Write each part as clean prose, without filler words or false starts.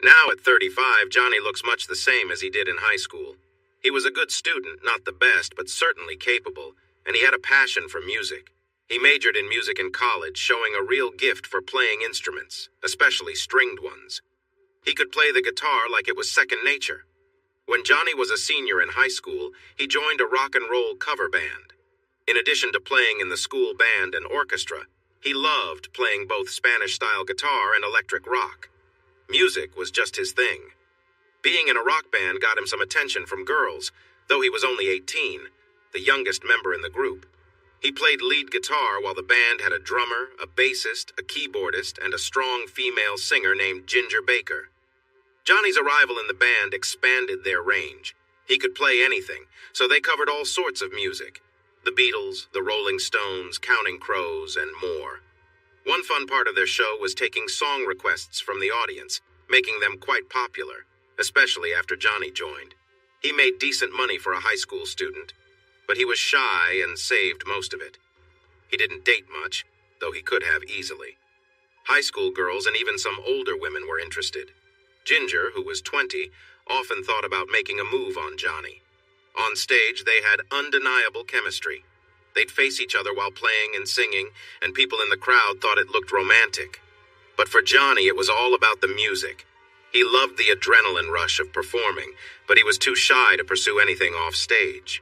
Now at 35, Johnny looks much the same as he did in high school. He was a good student, not the best, but certainly capable, and he had a passion for music. He majored in music in college, showing a real gift for playing instruments, especially stringed ones. He could play the guitar like it was second nature. When Johnny was a senior in high school, he joined a rock and roll cover band. In addition to playing in the school band and orchestra, he loved playing both Spanish-style guitar and electric rock. Music was just his thing. Being in a rock band got him some attention from girls, though he was only 18, the youngest member in the group. He played lead guitar while the band had a drummer, a bassist, a keyboardist, and a strong female singer named Ginger Baker. Johnny's arrival in the band expanded their range. He could play anything, so they covered all sorts of music. The Beatles, the Rolling Stones, Counting Crows, and more. One fun part of their show was taking song requests from the audience, making them quite popular, especially after Johnny joined. He made decent money for a high school student, but he was shy and saved most of it. He didn't date much, though he could have easily. High school girls and even some older women were interested. Ginger, who was 20, often thought about making a move on Johnny. On stage, they had undeniable chemistry. They'd face each other while playing and singing, and people in the crowd thought it looked romantic. But for Johnny, it was all about the music. He loved the adrenaline rush of performing, but he was too shy to pursue anything off stage.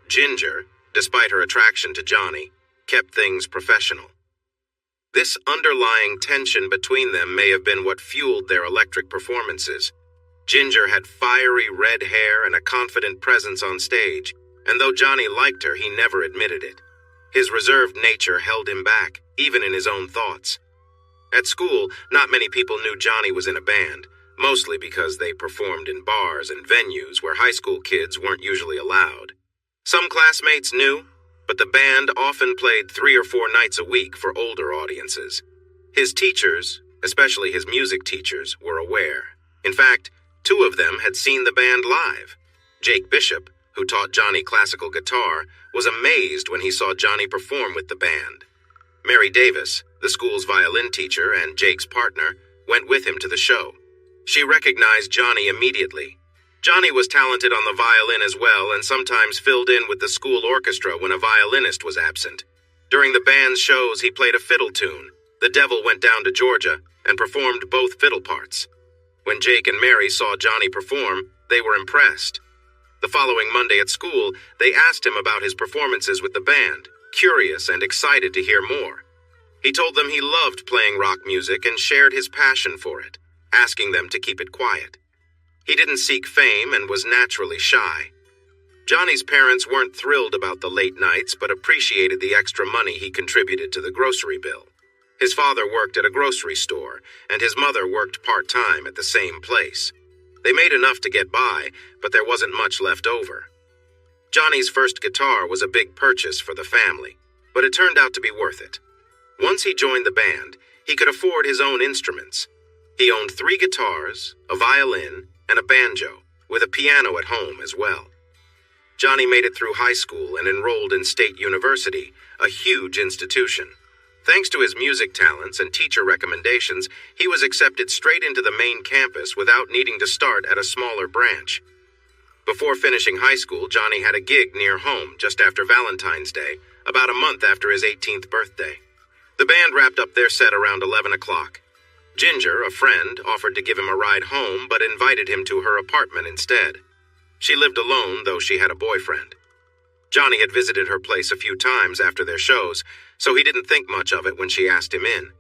Ginger, despite her attraction to Johnny, kept things professional. This underlying tension between them may have been what fueled their electric performances. Ginger had fiery red hair and a confident presence on stage, and though Johnny liked her, he never admitted it. His reserved nature held him back, even in his own thoughts. At school, not many people knew Johnny was in a band, mostly because they performed in bars and venues where high school kids weren't usually allowed. Some classmates knew, but the band often played 3 or 4 nights a week for older audiences. His teachers, especially his music teachers, were aware. In fact, 2 of them had seen the band live. Jake Bishop, who taught Johnny classical guitar, was amazed when he saw Johnny perform with the band. Mary Davis, the school's violin teacher and Jake's partner, went with him to the show. She recognized Johnny immediately. Johnny was talented on the violin as well and sometimes filled in with the school orchestra when a violinist was absent. During the band's shows, he played a fiddle tune, "The Devil Went Down to Georgia," and performed both fiddle parts. When Jake and Mary saw Johnny perform, they were impressed. The following Monday at school, they asked him about his performances with the band, curious and excited to hear more. He told them he loved playing rock music and shared his passion for it, asking them to keep it quiet. He didn't seek fame and was naturally shy. Johnny's parents weren't thrilled about the late nights, but appreciated the extra money he contributed to the grocery bill. His father worked at a grocery store, and his mother worked part-time at the same place. They made enough to get by, but there wasn't much left over. Johnny's first guitar was a big purchase for the family, but it turned out to be worth it. Once he joined the band, he could afford his own instruments. He owned 3 guitars, a violin, and a banjo, with a piano at home as well. Johnny made it through high school and enrolled in State University, a huge institution. Thanks to his music talents and teacher recommendations, he was accepted straight into the main campus without needing to start at a smaller branch. Before finishing high school, Johnny had a gig near home just after Valentine's Day, about a month after his 18th birthday. The band wrapped up their set around 11 o'clock. Ginger, a friend, offered to give him a ride home, but invited him to her apartment instead. She lived alone, though she had a boyfriend. Johnny had visited her place a few times after their shows, so he didn't think much of it when she asked him in.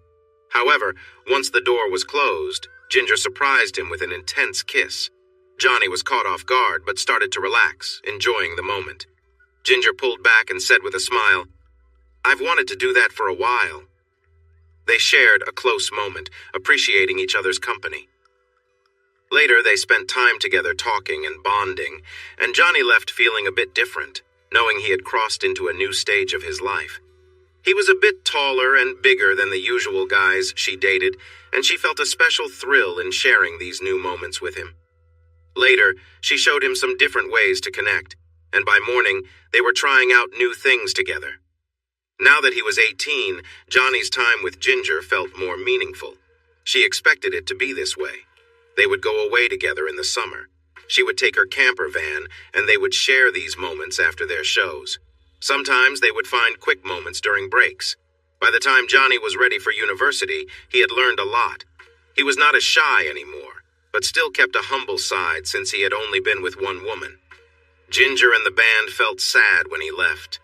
However, once the door was closed, Ginger surprised him with an intense kiss. Johnny was caught off guard, but started to relax, enjoying the moment. Ginger pulled back and said with a smile, "I've wanted to do that for a while." They shared a close moment, appreciating each other's company. Later, they spent time together talking and bonding, and Johnny left feeling a bit different, knowing he had crossed into a new stage of his life. He was a bit taller and bigger than the usual guys she dated, and she felt a special thrill in sharing these new moments with him. Later, she showed him some different ways to connect, and by morning, they were trying out new things together. Now that he was 18, Johnny's time with Ginger felt more meaningful. She expected it to be this way. They would go away together in the summer. She would take her camper van, and they would share these moments after their shows. Sometimes they would find quick moments during breaks. By the time Johnny was ready for university, he had learned a lot. He was not as shy anymore, but still kept a humble side since he had only been with one woman. Ginger and the band felt sad when he left.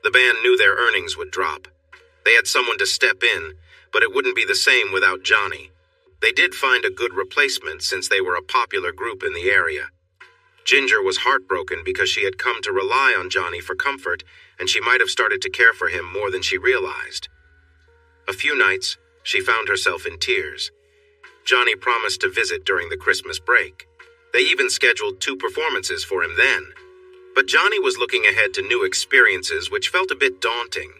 The band knew their earnings would drop. They had someone to step in, but it wouldn't be the same without Johnny. They did find a good replacement since they were a popular group in the area. Ginger was heartbroken because she had come to rely on Johnny for comfort, and she might have started to care for him more than she realized. A few nights, she found herself in tears. Johnny promised to visit during the Christmas break. They even scheduled 2 performances for him then. But Johnny was looking ahead to new experiences which felt a bit daunting.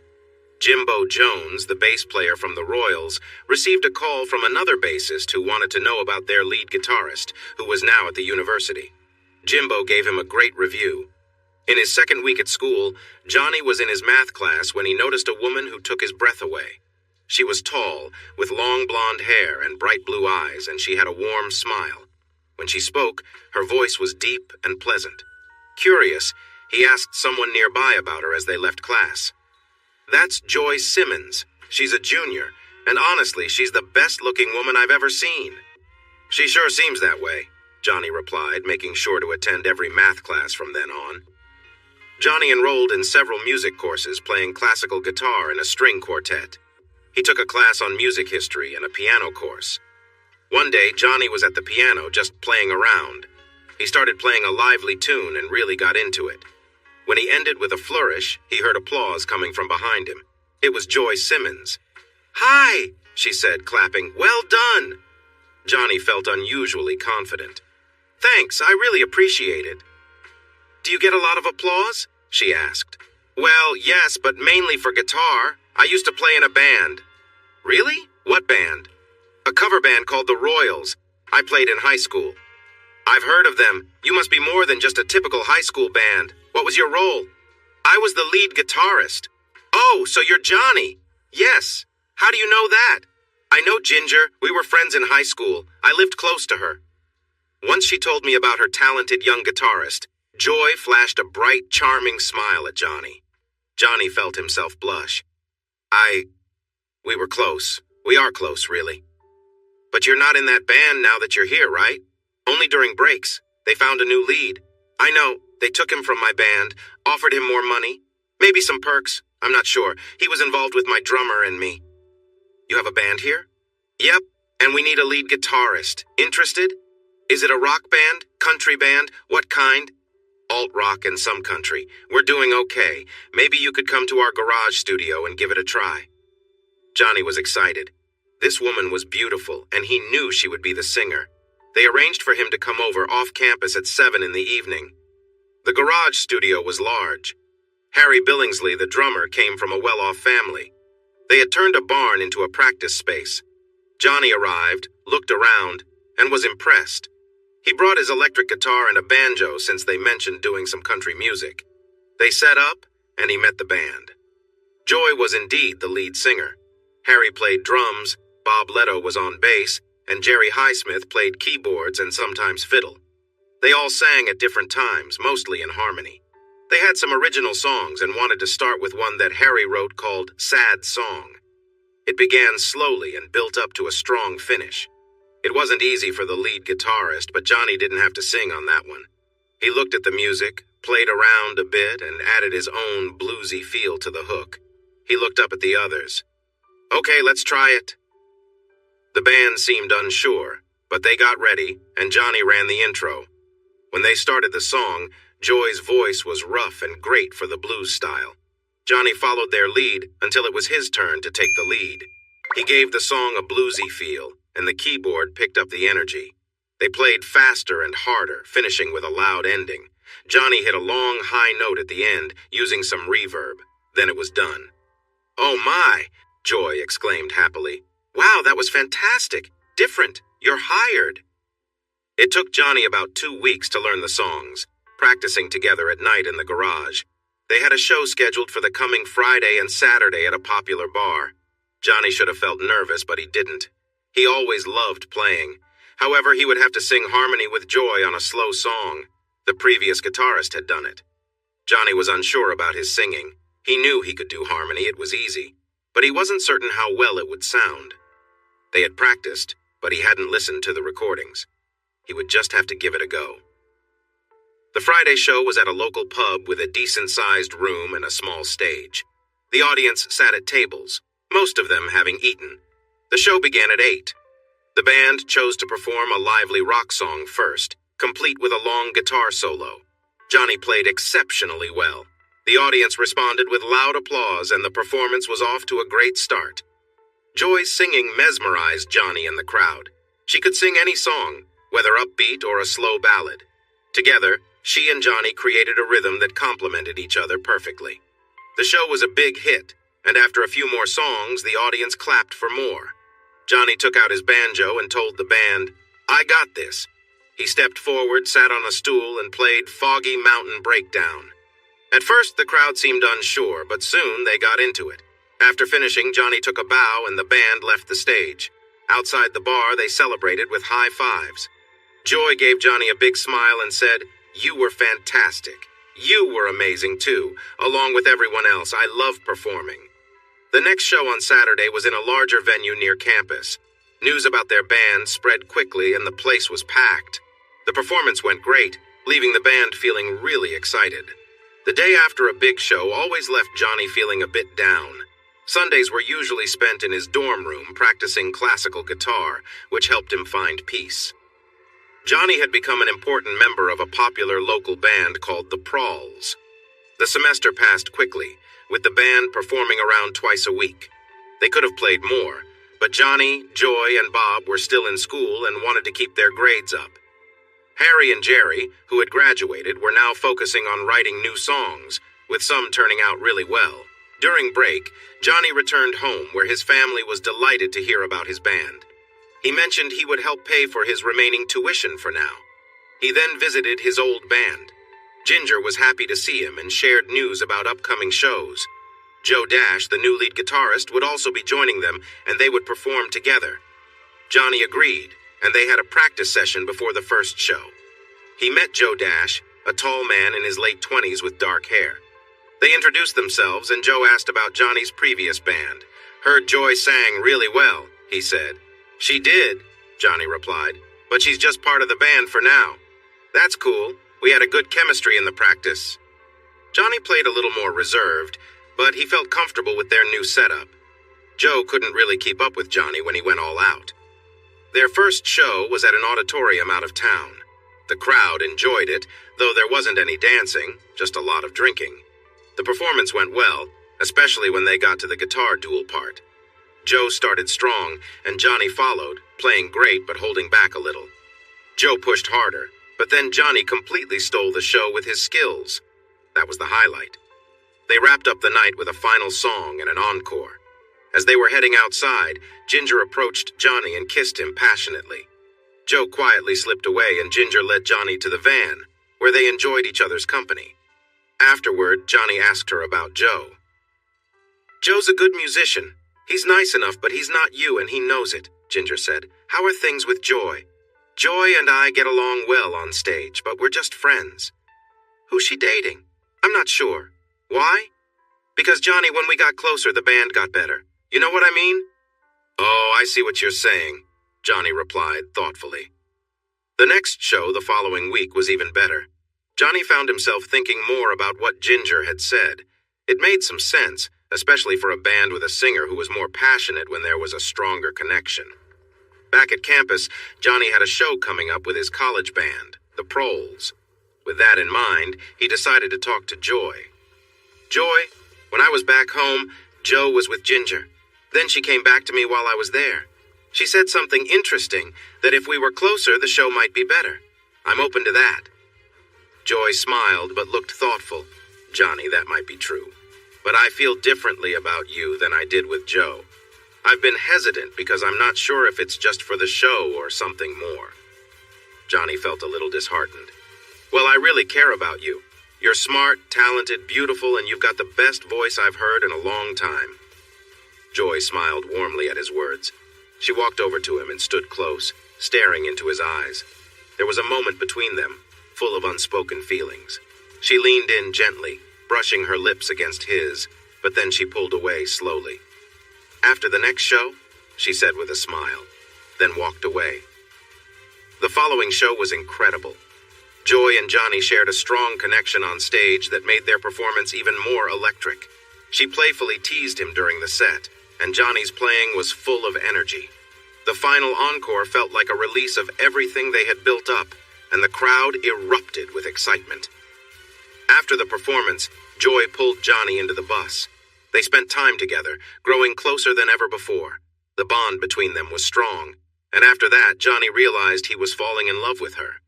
Jimbo Jones, the bass player from the Royals, received a call from another bassist who wanted to know about their lead guitarist, who was now at the university. Jimbo gave him a great review. In his second week at school, Johnny was in his math class when he noticed a woman who took his breath away. She was tall, with long blonde hair and bright blue eyes, and she had a warm smile. When she spoke, her voice was deep and pleasant. Curious, he asked someone nearby about her as they left class. "That's Joy Simmons. She's a junior, and honestly, she's the best-looking woman I've ever seen." "She sure seems that way," Johnny replied, making sure to attend every math class from then on. Johnny enrolled in several music courses, playing classical guitar and a string quartet. He took a class on music history and a piano course. One day, Johnny was at the piano just playing around. He started playing a lively tune and really got into it. When he ended with a flourish, he heard applause coming from behind him. It was Joy Simmons. "Hi," she said, clapping. "Well done." Johnny felt unusually confident. "Thanks, I really appreciate it." "Do you get a lot of applause?" she asked. "Well, yes, but mainly for guitar. I used to play in a band." "Really? What band?" "A cover band called the Royals. I played in high school." "I've heard of them. You must be more than just a typical high school band. What was your role?" "I was the lead guitarist." "Oh, so you're Johnny." "Yes. How do you know that?" "I know Ginger. We were friends in high school. I lived close to her." Once she told me about her talented young guitarist, Joy flashed a bright, charming smile at Johnny. Johnny felt himself blush. We were close. We are close, really." "But you're not in that band now that you're here, right?" "Only during breaks. They found a new lead." "I know. They took him from my band, offered him more money. Maybe some perks. I'm not sure. He was involved with my drummer and me." "You have a band here?" "Yep, and we need a lead guitarist. Interested?" "Is it a rock band? Country band? What kind?" "Alt-rock and some country. We're doing okay. Maybe you could come to our garage studio and give it a try." Johnny was excited. This woman was beautiful, and he knew she would be the singer. They arranged for him to come over off campus at 7 in the evening. The garage studio was large. Harry Billingsley, the drummer, came from a well-off family. They had turned a barn into a practice space. Johnny arrived, looked around, and was impressed. He brought his electric guitar and a banjo since they mentioned doing some country music. They set up, and he met the band. Joy was indeed the lead singer. Harry played drums, Bob Leto was on bass, and Jerry Highsmith played keyboards and sometimes fiddle. They all sang at different times, mostly in harmony. They had some original songs and wanted to start with one that Harry wrote called Sad Song. It began slowly and built up to a strong finish. It wasn't easy for the lead guitarist, but Johnny didn't have to sing on that one. He looked at the music, played around a bit, and added his own bluesy feel to the hook. He looked up at the others. "Okay, let's try it." The band seemed unsure, but they got ready, and Johnny ran the intro. When they started the song, Joy's voice was rough and great for the blues style. Johnny followed their lead until it was his turn to take the lead. He gave the song a bluesy feel, and the keyboard picked up the energy. They played faster and harder, finishing with a loud ending. Johnny hit a long, high note at the end, using some reverb. Then it was done. "Oh my!" Joy exclaimed happily. "Wow, that was fantastic! Different! You're hired!" It took Johnny about 2 weeks to learn the songs, practicing together at night in the garage. They had a show scheduled for the coming Friday and Saturday at a popular bar. Johnny should have felt nervous, but he didn't. He always loved playing. However, he would have to sing harmony with Joy on a slow song. The previous guitarist had done it. Johnny was unsure about his singing. He knew he could do harmony, it was easy, but he wasn't certain how well it would sound. They had practiced, but he hadn't listened to the recordings. He would just have to give it a go. The Friday show was at a local pub with a decent-sized room and a small stage. The audience sat at tables, most of them having eaten. The show began at 8. The band chose to perform a lively rock song first, complete with a long guitar solo. Johnny played exceptionally well. The audience responded with loud applause, and the performance was off to a great start. Joy's singing mesmerized Johnny and the crowd. She could sing any song, whether upbeat or a slow ballad. Together, she and Johnny created a rhythm that complemented each other perfectly. The show was a big hit, and after a few more songs, the audience clapped for more. Johnny took out his banjo and told the band, "I got this." He stepped forward, sat on a stool, and played Foggy Mountain Breakdown. At first, the crowd seemed unsure, but soon they got into it. After finishing, Johnny took a bow and the band left the stage. Outside the bar, they celebrated with high fives. Joy gave Johnny a big smile and said, "You were fantastic. You were amazing too, along with everyone else. I love performing." The next show on Saturday was in a larger venue near campus. News about their band spread quickly and the place was packed. The performance went great, leaving the band feeling really excited. The day after a big show always left Johnny feeling a bit down. Sundays were usually spent in his dorm room practicing classical guitar, which helped him find peace. Johnny had become an important member of a popular local band called the Prawls. The semester passed quickly, with the band performing around twice a week. They could have played more, but Johnny, Joy, and Bob were still in school and wanted to keep their grades up. Harry and Jerry, who had graduated, were now focusing on writing new songs, with some turning out really well. During break, Johnny returned home where his family was delighted to hear about his band. He mentioned he would help pay for his remaining tuition for now. He then visited his old band. Ginger was happy to see him and shared news about upcoming shows. Joe Dash, the new lead guitarist, would also be joining them, and they would perform together. Johnny agreed, and they had a practice session before the first show. He met Joe Dash, a tall man in his late 20s with dark hair. They introduced themselves, and Joe asked about Johnny's previous band. "Heard Joy sang really well," he said. "She did," Johnny replied, "but she's just part of the band for now." "That's cool. We had a good chemistry in the practice." Johnny played a little more reserved, but he felt comfortable with their new setup. Joe couldn't really keep up with Johnny when he went all out. Their first show was at an auditorium out of town. The crowd enjoyed it, though there wasn't any dancing, just a lot of drinking. The performance went well, especially when they got to the guitar duel part. Joe started strong, and Johnny followed, playing great but holding back a little. Joe pushed harder, but then Johnny completely stole the show with his skills. That was the highlight. They wrapped up the night with a final song and an encore. As they were heading outside, Ginger approached Johnny and kissed him passionately. Joe quietly slipped away and Ginger led Johnny to the van, where they enjoyed each other's company. Afterward, Johnny asked her about Joe. "Joe's a good musician. He's nice enough, but he's not you and he knows it," Ginger said. "How are things with Joy?" "Joy and I get along well on stage, but we're just friends." "Who's she dating?" "I'm not sure." "Why?" "Because, Johnny, when we got closer, the band got better. You know what I mean?" "Oh, I see what you're saying," Johnny replied thoughtfully. The next show the following week was even better. Johnny found himself thinking more about what Ginger had said. It made some sense, especially for a band with a singer who was more passionate when there was a stronger connection. Back at campus, Johnny had a show coming up with his college band, the Proles. With that in mind, he decided to talk to Joy. "Joy, when I was back home, Joe was with Ginger. Then she came back to me while I was there. She said something interesting, that if we were closer, the show might be better. I'm open to that." Joy smiled but looked thoughtful. "Johnny, that might be true. But I feel differently about you than I did with Joe. I've been hesitant because I'm not sure if it's just for the show or something more." Johnny felt a little disheartened. "Well, I really care about you. You're smart, talented, beautiful, and you've got the best voice I've heard in a long time." Joy smiled warmly at his words. She walked over to him and stood close. staring into his eyes. There was a moment between them, full of unspoken feelings. She leaned in gently, brushing her lips against his, but then she pulled away slowly. "After the next show?" she said with a smile, then walked away. The following show was incredible. Joy and Johnny shared a strong connection on stage that made their performance even more electric. She playfully teased him during the set, and Johnny's playing was full of energy. The final encore felt like a release of everything they had built up, and the crowd erupted with excitement. After the performance, Joy pulled Johnny into the bus. They spent time together, growing closer than ever before. The bond between them was strong, and after that, Johnny realized he was falling in love with her.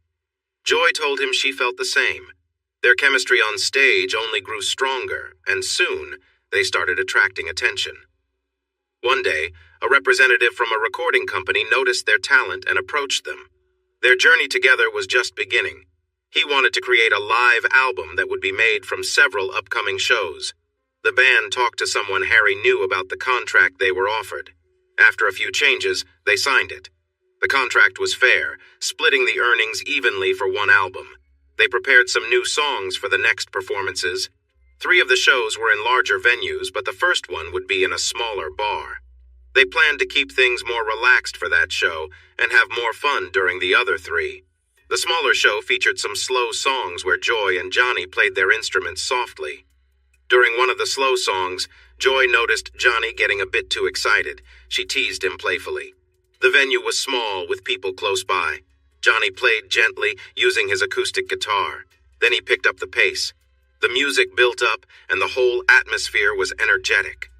Joy told him she felt the same. Their chemistry on stage only grew stronger, and soon, they started attracting attention. One day, a representative from a recording company noticed their talent and approached them. Their journey together was just beginning. He wanted to create a live album that would be made from several upcoming shows. The band talked to someone Harry knew about the contract they were offered. After a few changes, they signed it. The contract was fair, splitting the earnings evenly for one album. They prepared some new songs for the next performances. 3 of the shows were in larger venues, but the first one would be in a smaller bar. They planned to keep things more relaxed for that show and have more fun during the other 3. The smaller show featured some slow songs where Joy and Johnny played their instruments softly. During one of the slow songs, Joy noticed Johnny getting a bit too excited. She teased him playfully. The venue was small with people close by. Johnny played gently, using his acoustic guitar. Then he picked up the pace. The music built up, and the whole atmosphere was energetic.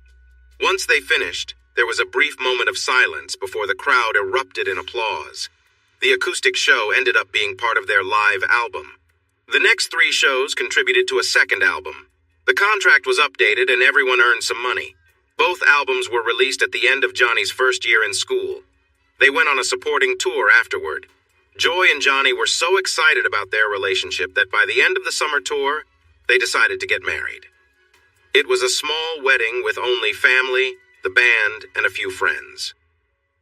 Once they finished, there was a brief moment of silence before the crowd erupted in applause. The acoustic show ended up being part of their live album. The next 3 shows contributed to a second album. The contract was updated and everyone earned some money. Both albums were released at the end of Johnny's first year in school. They went on a supporting tour afterward. Joy and Johnny were so excited about their relationship that by the end of the summer tour, they decided to get married. It was a small wedding with only family, the band, and a few friends.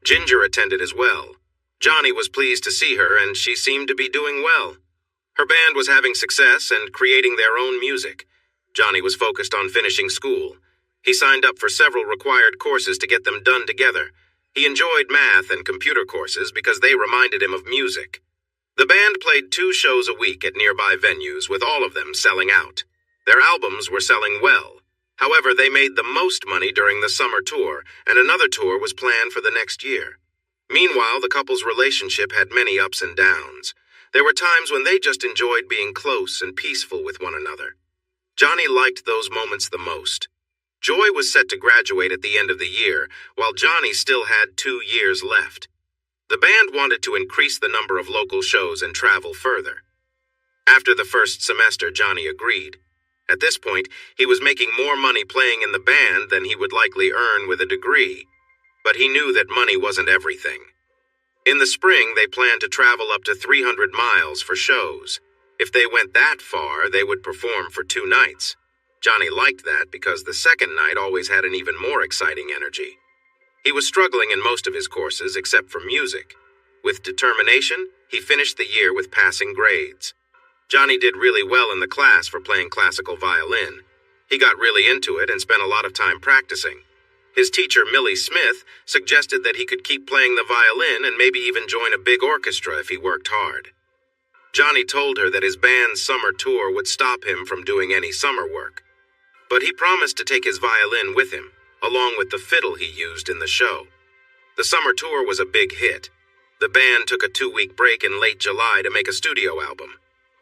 Ginger attended as well. Johnny was pleased to see her, and she seemed to be doing well. Her band was having success and creating their own music. Johnny was focused on finishing school. He signed up for several required courses to get them done together. He enjoyed math and computer courses because they reminded him of music. The band played 2 shows a week at nearby venues, with all of them selling out. Their albums were selling well. However, they made the most money during the summer tour, and another tour was planned for the next year. Meanwhile, the couple's relationship had many ups and downs. There were times when they just enjoyed being close and peaceful with one another. Johnny liked those moments the most. Joy was set to graduate at the end of the year, while Johnny still had 2 years left. The band wanted to increase the number of local shows and travel further. After the first semester, Johnny agreed. At this point, he was making more money playing in the band than he would likely earn with a degree. But he knew that money wasn't everything. In the spring, they planned to travel up to 300 miles for shows. If they went that far, they would perform for 2 nights. Johnny liked that because the second night always had an even more exciting energy. He was struggling in most of his courses except for music. With determination, he finished the year with passing grades. Johnny did really well in the class for playing classical violin. He got really into it and spent a lot of time practicing. His teacher, Millie Smith, suggested that he could keep playing the violin and maybe even join a big orchestra if he worked hard. Johnny told her that his band's summer tour would stop him from doing any summer work. But he promised to take his violin with him, along with the fiddle he used in the show. The summer tour was a big hit. The band took a 2-week break in late July to make a studio album.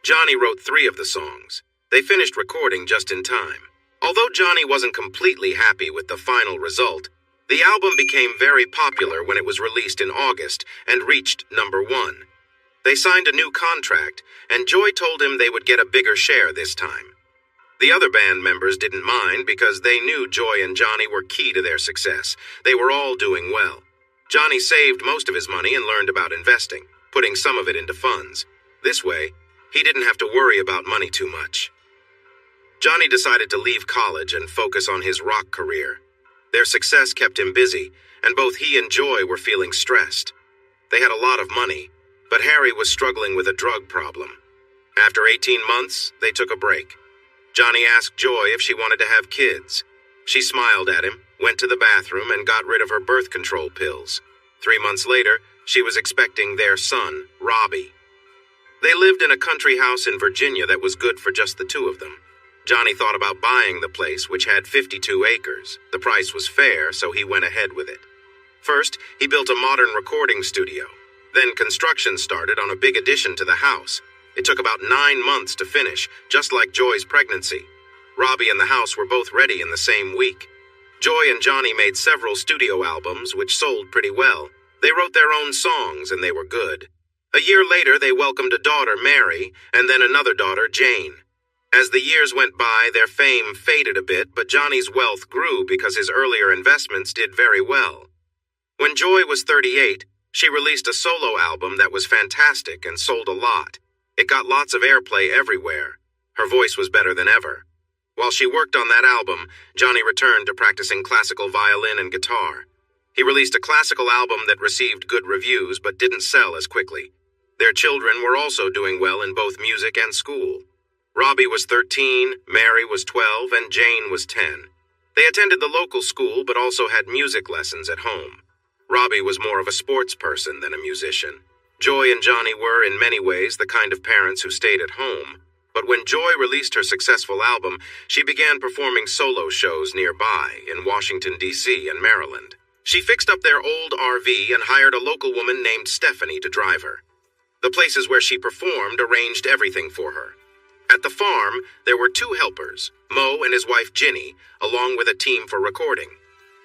Johnny wrote 3 of the songs. They finished recording just in time. Although Johnny wasn't completely happy with the final result, the album became very popular when it was released in August and reached number 1. They signed a new contract, and Joy told him they would get a bigger share this time. The other band members didn't mind because they knew Joy and Johnny were key to their success. They were all doing well. Johnny saved most of his money and learned about investing, putting some of it into funds. This way, he didn't have to worry about money too much. Johnny decided to leave college and focus on his rock career. Their success kept him busy, and both he and Joy were feeling stressed. They had a lot of money, but Harry was struggling with a drug problem. After 18 months, they took a break. Johnny asked Joy if she wanted to have kids. She smiled at him, went to the bathroom, and got rid of her birth control pills. 3 months later, she was expecting their son, Robbie. They lived in a country house in Virginia that was good for just the two of them. Johnny thought about buying the place, which had 52 acres. The price was fair, so he went ahead with it. First, he built a modern recording studio. Then construction started on a big addition to the house. It took about 9 months to finish, just like Joy's pregnancy. Robbie and the house were both ready in the same week. Joy and Johnny made several studio albums, which sold pretty well. They wrote their own songs, and they were good. A year later, they welcomed a daughter, Mary, and then another daughter, Jane. As the years went by, their fame faded a bit, but Johnny's wealth grew because his earlier investments did very well. When Joy was 38, she released a solo album that was fantastic and sold a lot. It got lots of airplay everywhere. Her voice was better than ever. While she worked on that album, Johnny returned to practicing classical violin and guitar. He released a classical album that received good reviews but didn't sell as quickly. Their children were also doing well in both music and school. Robbie was 13, Mary was 12, and Jane was 10. They attended the local school but also had music lessons at home. Robbie was more of a sports person than a musician. Joy and Johnny were, in many ways, the kind of parents who stayed at home. But when Joy released her successful album, she began performing solo shows nearby in Washington, D.C. and Maryland. She fixed up their old RV and hired a local woman named Stephanie to drive her. The places where she performed arranged everything for her. At the farm, there were 2 helpers, Mo and his wife Ginny, along with a team for recording.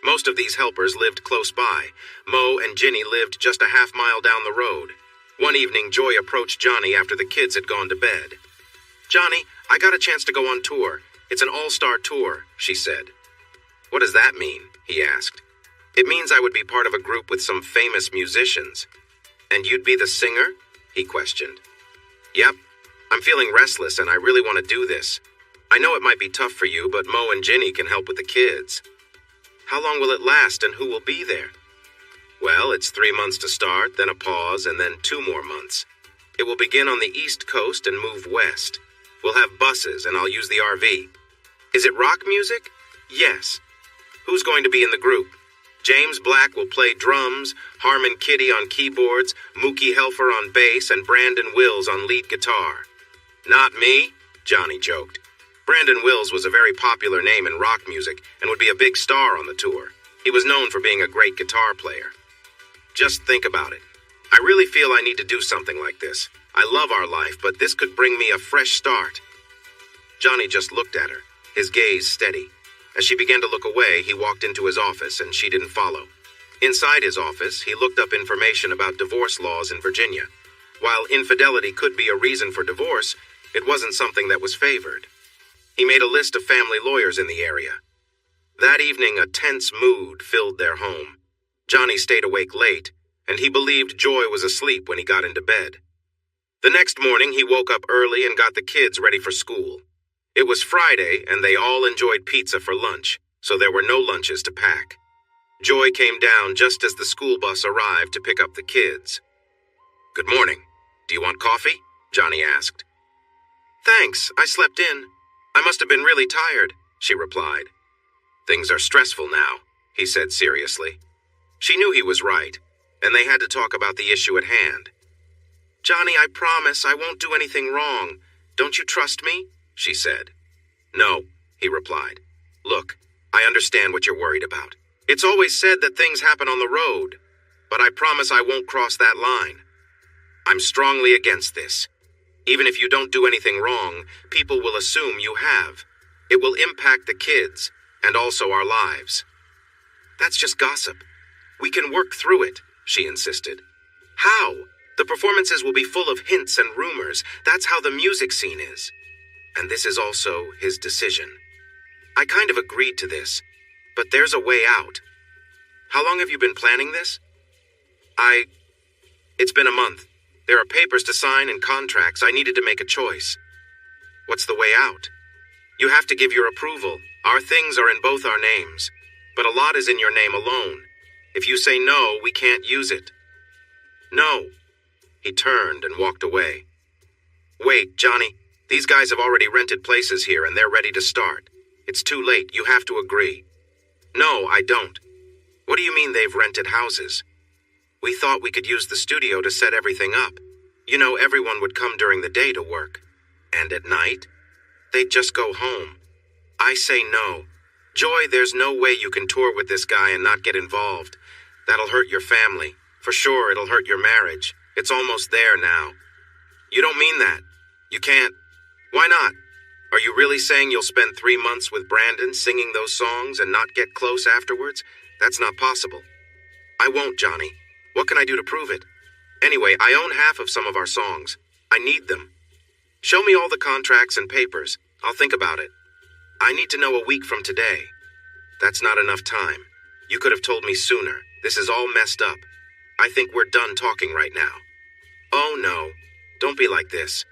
Most of these helpers lived close by. Mo and Ginny lived just a half-mile down the road. One evening, Joy approached Johnny after the kids had gone to bed. "Johnny, I got a chance to go on tour. It's an all-star tour," she said. "What does that mean?" he asked. "It means I would be part of a group with some famous musicians." "And you'd be the singer?" he questioned. "Yep. I'm feeling restless and I really want to do this. I know it might be tough for you, but Mo and Ginny can help with the kids." "How long will it last and who will be there?" "Well, it's 3 months to start, then a pause, and then 2 more months. It will begin on the East Coast and move west. We'll have buses and I'll use the RV. Is it rock music?" "Yes." "Who's going to be in the group?" "James Black will play drums, Harmon Kitty on keyboards, Mookie Helfer on bass, and Brandon Wills on lead guitar." "Not me," Johnny joked. Brandon Wills was a very popular name in rock music and would be a big star on the tour. He was known for being a great guitar player. "Just think about it. I really feel I need to do something like this. I love our life, but this could bring me a fresh start." Johnny just looked at her, his gaze steady. As she began to look away, he walked into his office and she didn't follow. Inside his office, he looked up information about divorce laws in Virginia. While infidelity could be a reason for divorce, it wasn't something that was favored. He made a list of family lawyers in the area. That evening, a tense mood filled their home. Johnny stayed awake late, and he believed Joy was asleep when he got into bed. The next morning, he woke up early and got the kids ready for school. It was Friday, and they all enjoyed pizza for lunch, so there were no lunches to pack. Joy came down just as the school bus arrived to pick up the kids. "Good morning. Do you want coffee?" Johnny asked. "Thanks, I slept in. I must have been really tired," she replied. "Things are stressful now," he said seriously. She knew he was right, and they had to talk about the issue at hand. "Johnny, I promise I won't do anything wrong. Don't you trust me?" she said. "No," he replied. "Look, I understand what you're worried about. It's always said that things happen on the road, but I promise I won't cross that line. I'm strongly against this. Even if you don't do anything wrong, people will assume you have. It will impact the kids, and also our lives." "That's just gossip. We can work through it," she insisted. "How? The performances will be full of hints and rumors. That's how the music scene is. And this is also his decision. I kind of agreed to this, but there's a way out. How long have you been planning this?" It's been a month. There are papers to sign and contracts. I needed to make a choice." "What's the way out?" "You have to give your approval. Our things are in both our names, but a lot is in your name alone. If you say no, we can't use it." No. He turned and walked away. Wait, Johnny, these guys have already rented places here and they're ready to start. It's too late, you have to agree. No, I don't. What do you mean they've rented houses? We thought we could use the studio to set everything up. You know, everyone would come during the day to work. And at night? They'd just go home. I say no. Joy, there's no way you can tour with this guy and not get involved. That'll hurt your family. For sure, it'll hurt your marriage. It's almost there now. You don't mean that. You can't. Why not? Are you really saying you'll spend 3 months with Brandon singing those songs and not get close afterwards? That's not possible. I won't, Johnny. What can I do to prove it? Anyway, I own half of some of our songs. I need them. Show me all the contracts and papers. I'll think about it. I need to know a week from today. That's not enough time. You could have told me sooner. This is all messed up. I think we're done talking right now. Oh no, don't be like this.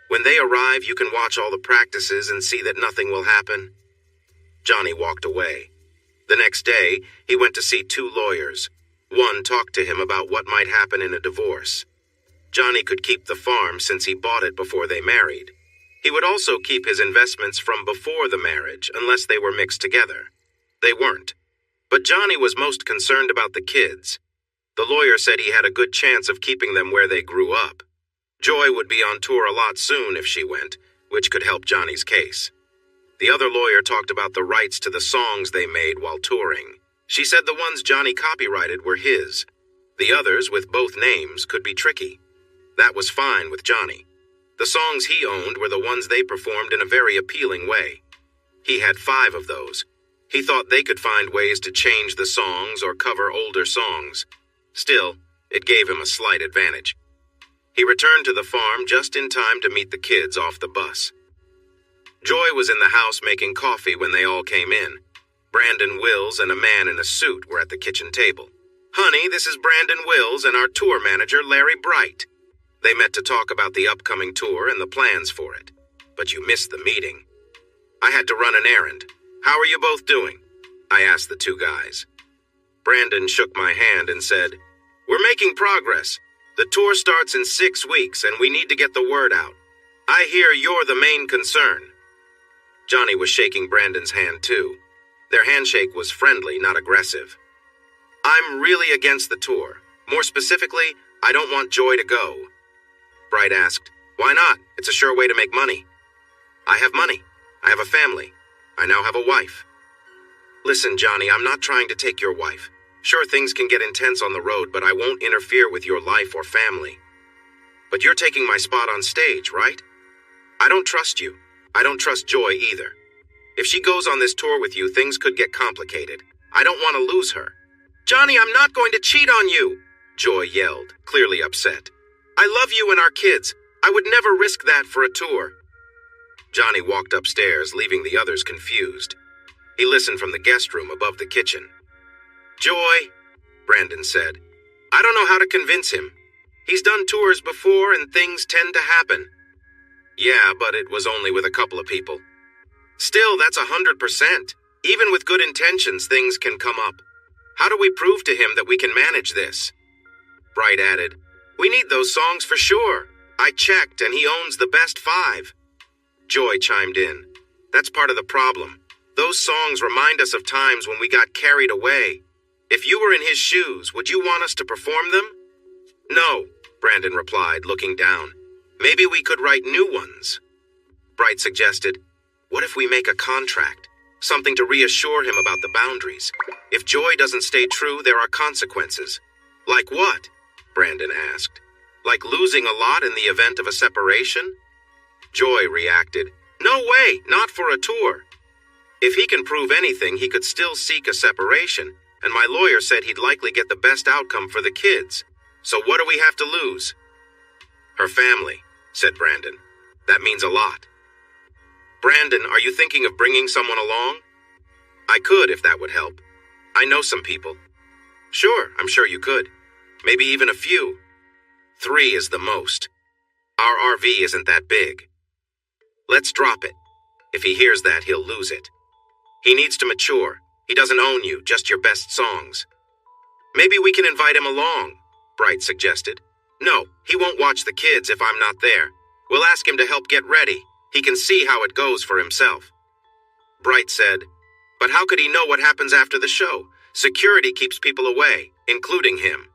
When they arrive, you can watch all the practices and see that nothing will happen. Johnny walked away. The next day, he went to see 2 lawyers. One talked to him about what might happen in a divorce. Johnny could keep the farm since he bought it before they married. He would also keep his investments from before the marriage unless they were mixed together. They weren't. But Johnny was most concerned about the kids. The lawyer said he had a good chance of keeping them where they grew up. Joy would be on tour a lot soon if she went, which could help Johnny's case. The other lawyer talked about the rights to the songs they made while touring. She said the ones Johnny copyrighted were his. The others, with both names, could be tricky. That was fine with Johnny. The songs he owned were the ones they performed in a very appealing way. He had 5 of those. He thought they could find ways to change the songs or cover older songs. Still, it gave him a slight advantage. He returned to the farm just in time to meet the kids off the bus. Joy was in the house making coffee when they all came in. Brandon Wills and a man in a suit were at the kitchen table. Honey, this is Brandon Wills and our tour manager, Larry Bright. They met to talk about the upcoming tour and the plans for it. But you missed the meeting. I had to run an errand. How are you both doing? I asked the 2 guys. Brandon shook my hand and said, We're making progress. The tour starts in 6 weeks and we need to get the word out. I hear you're the main concern. Johnny was shaking Brandon's hand too. Their handshake was friendly, not aggressive. I'm really against the tour. More specifically, I don't want Joy to go. Bright asked, Why not? It's a sure way to make money. I have money. I have a family. I now have a wife. Listen, Johnny, I'm not trying to take your wife. Sure, things can get intense on the road, but I won't interfere with your life or family. But you're taking my spot on stage, right? I don't trust you. I don't trust Joy either. If she goes on this tour with you, things could get complicated. I don't want to lose her. Johnny, I'm not going to cheat on you, Joy yelled, clearly upset. I love you and our kids. I would never risk that for a tour. Johnny walked upstairs, leaving the others confused. He listened from the guest room above the kitchen. Joy, Brandon said. I don't know how to convince him. He's done tours before and things tend to happen. Yeah, but it was only with a couple of people. Still, that's 100%. Even with good intentions, things can come up. How do we prove to him that we can manage this? Bright added, We need those songs for sure. I checked and he owns the best 5. Joy chimed in. That's part of the problem. Those songs remind us of times when we got carried away. If you were in his shoes, would you want us to perform them? No, Brandon replied, looking down. Maybe we could write new ones. Bright suggested, What if we make a contract? Something to reassure him about the boundaries. If Joy doesn't stay true, there are consequences. Like what? Brandon asked. Like losing a lot in the event of a separation? Joy reacted, No way, not for a tour. If he can prove anything, he could still seek a separation, and my lawyer said he'd likely get the best outcome for the kids. So what do we have to lose? Her family, said Brandon. That means a lot. Brandon, are you thinking of bringing someone along? I could if that would help. I know some people. Sure, I'm sure you could. Maybe even a few. 3 is the most. Our RV isn't that big. Let's drop it. If he hears that, he'll lose it. He needs to mature. He doesn't own you, just your best songs. Maybe we can invite him along, Bright suggested. No, he won't watch the kids if I'm not there. We'll ask him to help get ready. He can see how it goes for himself. Bright said, But how could he know what happens after the show? Security keeps people away, including him.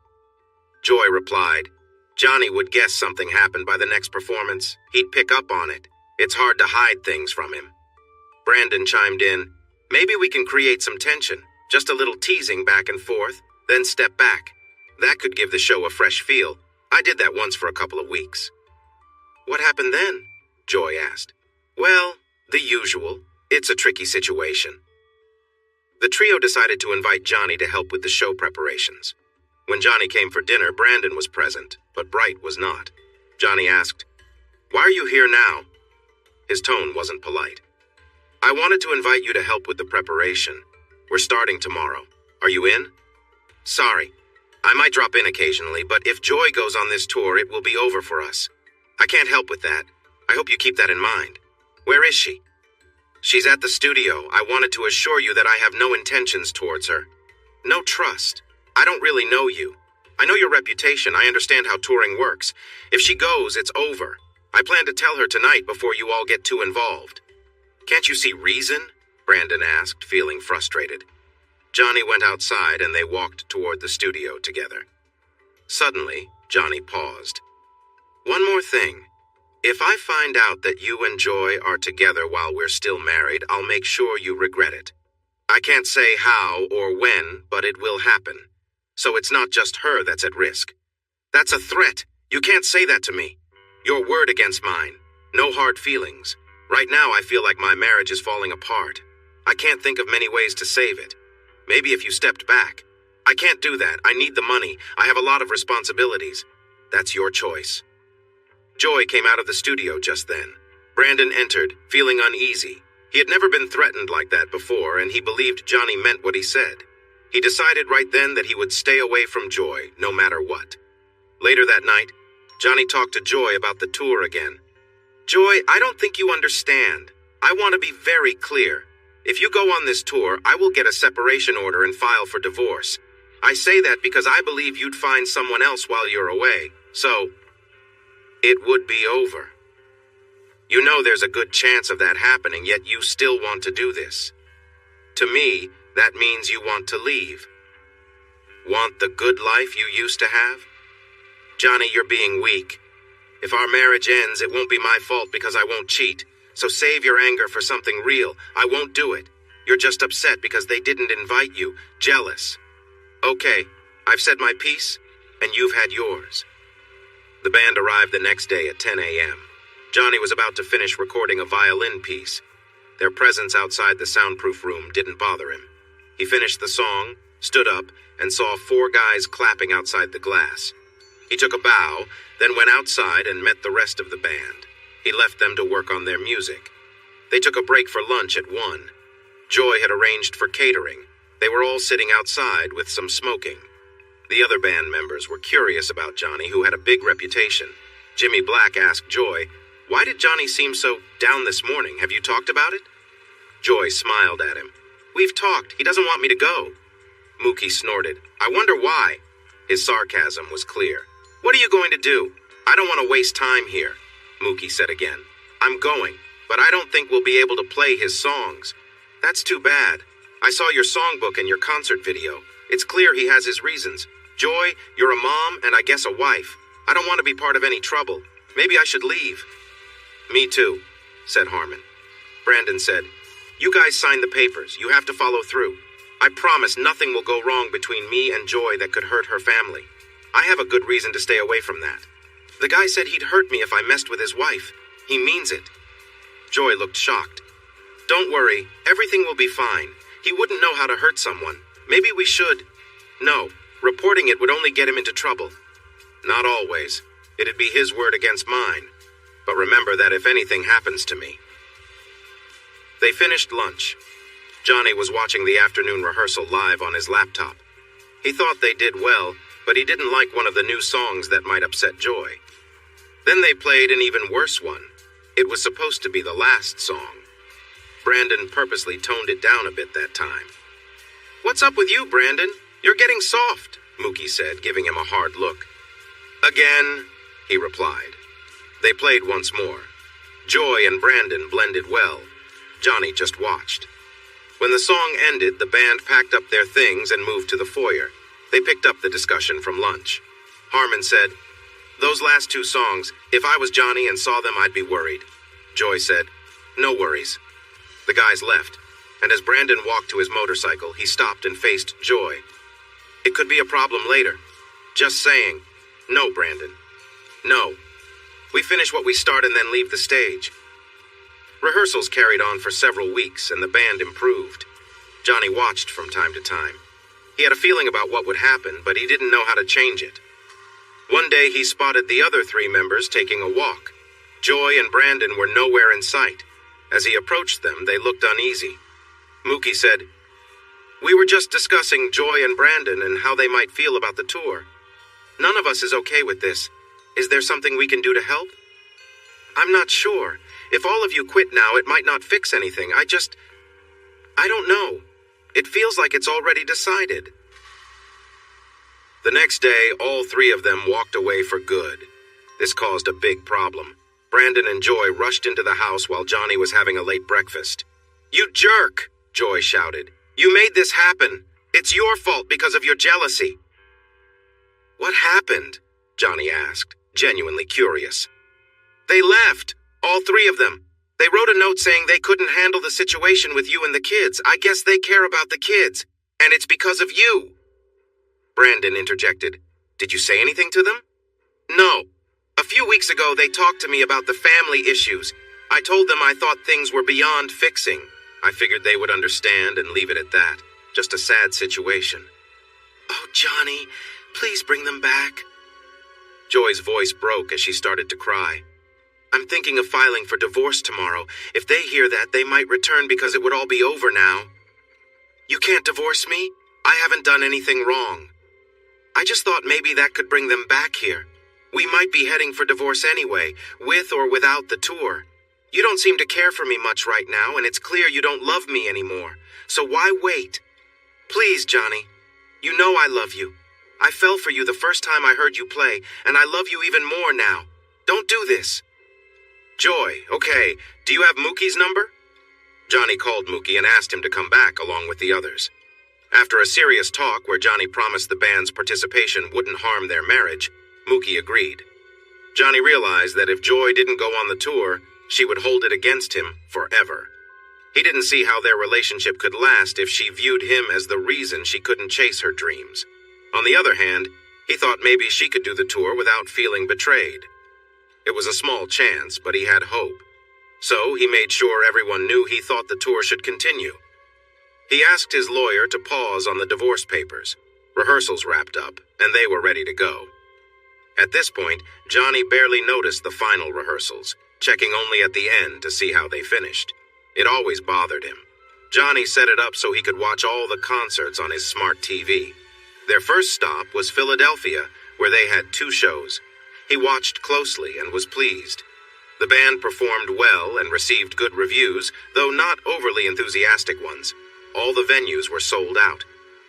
Joy replied, Johnny would guess something happened by the next performance. He'd pick up on it. It's hard to hide things from him. Brandon chimed in, Maybe we can create some tension, just a little teasing back and forth, then step back. That could give the show a fresh feel. I did that once for a couple of weeks. What happened then? Joy asked. Well, the usual. It's a tricky situation. The trio decided to invite Johnny to help with the show preparations. When Johnny came for dinner, Brandon was present, but Bright was not. Johnny asked, Why are you here now? His tone wasn't polite. I wanted to invite you to help with the preparation. We're starting tomorrow. Are you in? Sorry. I might drop in occasionally, but if Joy goes on this tour, it will be over for us. I can't help with that. I hope you keep that in mind. Where is she? She's at the studio. I wanted to assure you that I have no intentions towards her. No trust. I don't really know you. I know your reputation. I understand how touring works. If she goes, it's over. I plan to tell her tonight before you all get too involved. Can't you see reason? Brandon asked, feeling frustrated. Johnny went outside and they walked toward the studio together. Suddenly, Johnny paused. One more thing. If I find out that you and Joy are together while we're still married, I'll make sure you regret it. I can't say how or when, but it will happen. So it's not just her that's at risk. That's a threat. You can't say that to me. Your word against mine. No hard feelings. Right now I feel like my marriage is falling apart. I can't think of many ways to save it. Maybe if you stepped back. I can't do that. I need the money. I have a lot of responsibilities. That's your choice. Joy came out of the studio just then. Brandon entered, feeling uneasy. He had never been threatened like that before, and he believed Johnny meant what he said. He decided right then that he would stay away from Joy, no matter what. Later that night, Johnny talked to Joy about the tour again. Joy, I don't think you understand. I want to be very clear. If you go on this tour, I will get a separation order and file for divorce. I say that because I believe you'd find someone else while you're away, so it would be over. You know there's a good chance of that happening, yet you still want to do this. To me, that means you want to leave. Want the good life you used to have? Johnny, you're being weak. If our marriage ends, it won't be my fault because I won't cheat. So save your anger for something real. I won't do it. You're just upset because they didn't invite you. Jealous. Okay, I've said my piece, and you've had yours. The band arrived the next day at 10 a.m. Johnny was about to finish recording a violin piece. Their presence outside the soundproof room didn't bother him. He finished the song, stood up, and saw 4 guys clapping outside the glass. He took a bow, then went outside and met the rest of the band. He left them to work on their music. They took a break for lunch at 1. Joy had arranged for catering. They were all sitting outside with some smoking. The other band members were curious about Johnny, who had a big reputation. Jimmy Black asked Joy, Why did Johnny seem so down this morning? Have you talked about it? Joy smiled at him. We've talked. He doesn't want me to go. Mookie snorted. I wonder why. His sarcasm was clear. What are you going to do? I don't want to waste time here, Mookie said again. I'm going, but I don't think we'll be able to play his songs. That's too bad. I saw your songbook and your concert video. It's clear he has his reasons. Joy, you're a mom and I guess a wife. I don't want to be part of any trouble. Maybe I should leave. Me too, said Harmon. Brandon said, You guys signed the papers. You have to follow through. I promise nothing will go wrong between me and Joy that could hurt her family. I have a good reason to stay away from that. The guy said he'd hurt me if I messed with his wife. He means it. Joy looked shocked. Don't worry, everything will be fine. He wouldn't know how to hurt someone. Maybe we should. No, reporting it would only get him into trouble. Not always. It'd be his word against mine. But remember that if anything happens to me. They finished lunch. Johnny was watching the afternoon rehearsal live on his laptop. He thought they did well, but he didn't like one of the new songs that might upset Joy. Then they played an even worse one. It was supposed to be the last song. Brandon purposely toned it down a bit that time. What's up with you, Brandon? You're getting soft, Mookie said, giving him a hard look. Again, he replied. They played once more. Joy and Brandon blended well. Johnny just watched. When the song ended, the band packed up their things and moved to the foyer. They picked up the discussion from lunch. Harmon said, "Those last two songs, if I was Johnny and saw them, I'd be worried." Joy said, "No worries." The guys left, and as Brandon walked to his motorcycle, he stopped and faced Joy. "It could be a problem later. Just saying." "No, Brandon. No. We finish what we start and then leave the stage." Rehearsals carried on for several weeks, and the band improved. Johnny watched from time to time. He had a feeling about what would happen, but he didn't know how to change it. One day he spotted the other three members taking a walk. Joy and Brandon were nowhere in sight. As he approached them, they looked uneasy. Mookie said, "We were just discussing Joy and Brandon and how they might feel about the tour. None of us is okay with this. Is there something we can do to help?" "I'm not sure. If all of you quit now, it might not fix anything. I don't know. It feels like it's already decided." The next day, all three of them walked away for good. This caused a big problem. Brandon and Joy rushed into the house while Johnny was having a late breakfast. "You jerk!" Joy shouted. "You made this happen. It's your fault because of your jealousy." "What happened?" Johnny asked, genuinely curious. "They left. All three of them. They wrote a note saying they couldn't handle the situation with you and the kids. I guess they care about the kids. And it's because of you." Brandon interjected. "Did you say anything to them?" "No. A few weeks ago, they talked to me about the family issues. I told them I thought things were beyond fixing. I figured they would understand and leave it at that. Just a sad situation." "Oh, Johnny, please bring them back." Joy's voice broke as she started to cry. "I'm thinking of filing for divorce tomorrow. If they hear that, they might return because it would all be over now." "You can't divorce me? I haven't done anything wrong. I just thought maybe that could bring them back here. We might be heading for divorce anyway, with or without the tour. You don't seem to care for me much right now, and it's clear you don't love me anymore. So why wait? Please, Johnny. You know I love you. I fell for you the first time I heard you play, and I love you even more now. Don't do this." "Joy, okay, do you have Mookie's number?" Johnny called Mookie and asked him to come back along with the others. After a serious talk where Johnny promised the band's participation wouldn't harm their marriage, Mookie agreed. Johnny realized that if Joy didn't go on the tour, she would hold it against him forever. He didn't see how their relationship could last if she viewed him as the reason she couldn't chase her dreams. On the other hand, he thought maybe she could do the tour without feeling betrayed. It was a small chance, but he had hope. So he made sure everyone knew he thought the tour should continue. He asked his lawyer to pause on the divorce papers. Rehearsals wrapped up, and they were ready to go. At this point, Johnny barely noticed the final rehearsals, checking only at the end to see how they finished. It always bothered him. Johnny set it up so he could watch all the concerts on his smart TV. Their first stop was Philadelphia, where they had 2 shows. He watched closely and was pleased. The band performed well and received good reviews, though not overly enthusiastic ones. All the venues were sold out.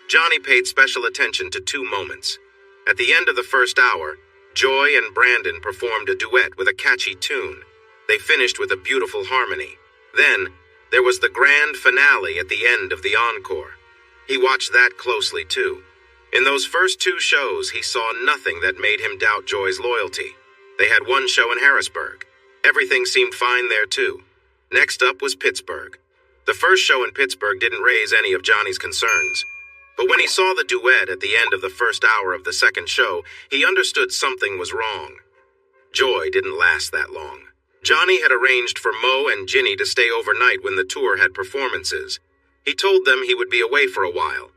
Johnny paid special attention to 2 moments. At the end of the first hour, Joy and Brandon performed a duet with a catchy tune. They finished with a beautiful harmony. Then, there was the grand finale at the end of the encore. He watched that closely, too. In those first 2 shows, he saw nothing that made him doubt Joy's loyalty. They had 1 show in Harrisburg. Everything seemed fine there, too. Next up was Pittsburgh. The first show in Pittsburgh didn't raise any of Johnny's concerns. But when he saw the duet at the end of the first hour of the second show, he understood something was wrong. Joy didn't last that long. Johnny had arranged for Mo and Ginny to stay overnight when the tour had performances. He told them he would be away for a while.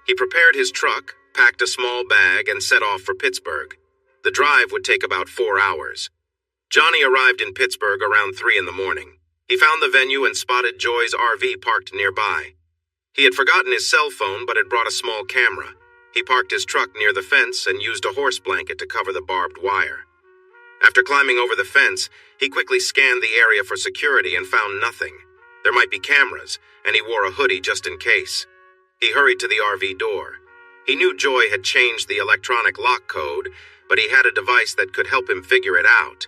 He prepared his truck, packed a small bag, and set off for Pittsburgh. The drive would take about 4 hours. Johnny arrived in Pittsburgh around 3 in the morning. He found the venue and spotted Joy's RV parked nearby. He had forgotten his cell phone but had brought a small camera. He parked his truck near the fence and used a horse blanket to cover the barbed wire. After climbing over the fence, he quickly scanned the area for security and found nothing. There might be cameras, and he wore a hoodie just in case. He hurried to the RV door. He knew Joy had changed the electronic lock code, but he had a device that could help him figure it out.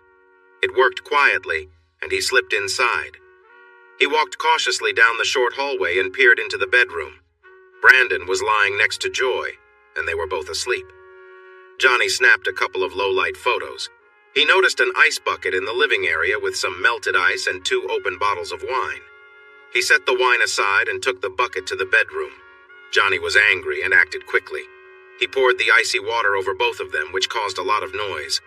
It worked quietly, and he slipped inside. He walked cautiously down the short hallway and peered into the bedroom. Brandon was lying next to Joy, and they were both asleep. Johnny snapped a couple of low-light photos. He noticed an ice bucket in the living area with some melted ice and 2 open bottles of wine. He set the wine aside and took the bucket to the bedroom. Johnny was angry and acted quickly. He poured the icy water over both of them, which caused a lot of noise.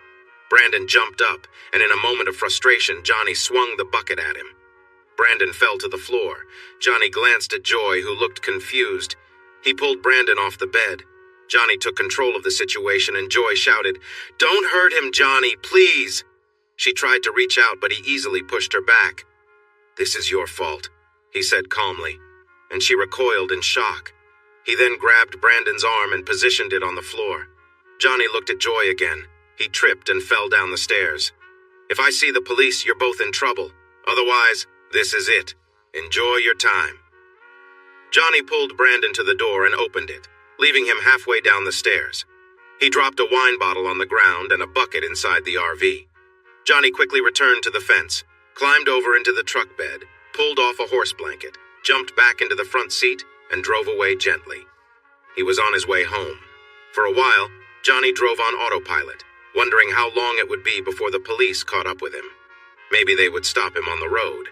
Brandon jumped up, and in a moment of frustration, Johnny swung the bucket at him. Brandon fell to the floor. Johnny glanced at Joy, who looked confused. He pulled Brandon off the bed. Johnny took control of the situation, and Joy shouted, "Don't hurt him, Johnny, please!" She tried to reach out, but he easily pushed her back. "This is your fault," he said calmly, and she recoiled in shock. He then grabbed Brandon's arm and positioned it on the floor. Johnny looked at Joy again. He tripped and fell down the stairs. "If I see the police, you're both in trouble. Otherwise, this is it. Enjoy your time." Johnny pulled Brandon to the door and opened it, leaving him halfway down the stairs. He dropped a wine bottle on the ground and a bucket inside the RV. Johnny quickly returned to the fence, climbed over into the truck bed, pulled off a horse blanket, jumped back into the front seat, and drove away gently. He was on his way home. For a while, Johnny drove on autopilot, wondering how long it would be before the police caught up with him. Maybe they would stop him on the road.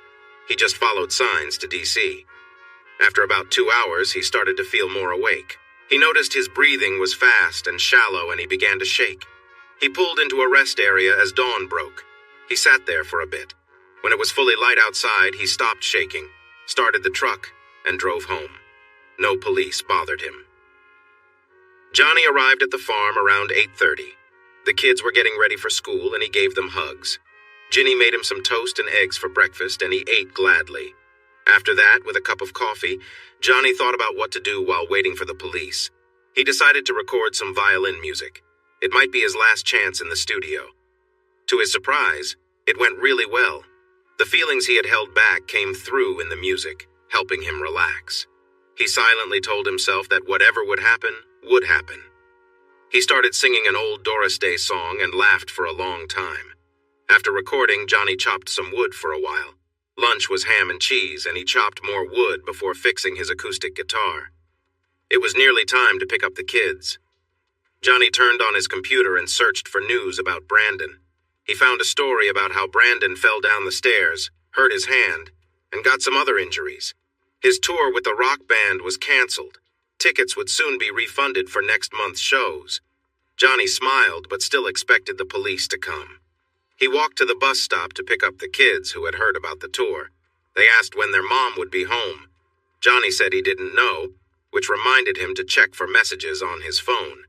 He just followed signs to DC. After about 2 hours, he started to feel more awake. He noticed his breathing was fast and shallow, and he began to shake. He pulled into a rest area as dawn broke. He sat there for a bit. When it was fully light outside, he stopped shaking, started the truck, and drove home. No police bothered him. Johnny arrived at the farm around 8:30. The kids were getting ready for school, and he gave them hugs. Ginny made him some toast and eggs for breakfast, and he ate gladly. After that, with a cup of coffee, Johnny thought about what to do while waiting for the police. He decided to record some violin music. It might be his last chance in the studio. To his surprise, it went really well. The feelings he had held back came through in the music, helping him relax. He silently told himself that whatever would happen, would happen. He started singing an old Doris Day song and laughed for a long time. After recording, Johnny chopped some wood for a while. Lunch was ham and cheese, and he chopped more wood before fixing his acoustic guitar. It was nearly time to pick up the kids. Johnny turned on his computer and searched for news about Brandon. He found a story about how Brandon fell down the stairs, hurt his hand, and got some other injuries. His tour with the rock band was canceled. Tickets would soon be refunded for next month's shows. Johnny smiled, but still expected the police to come. He walked to the bus stop to pick up the kids who had heard about the tour. They asked when their mom would be home. Johnny said he didn't know, which reminded him to check for messages on his phone.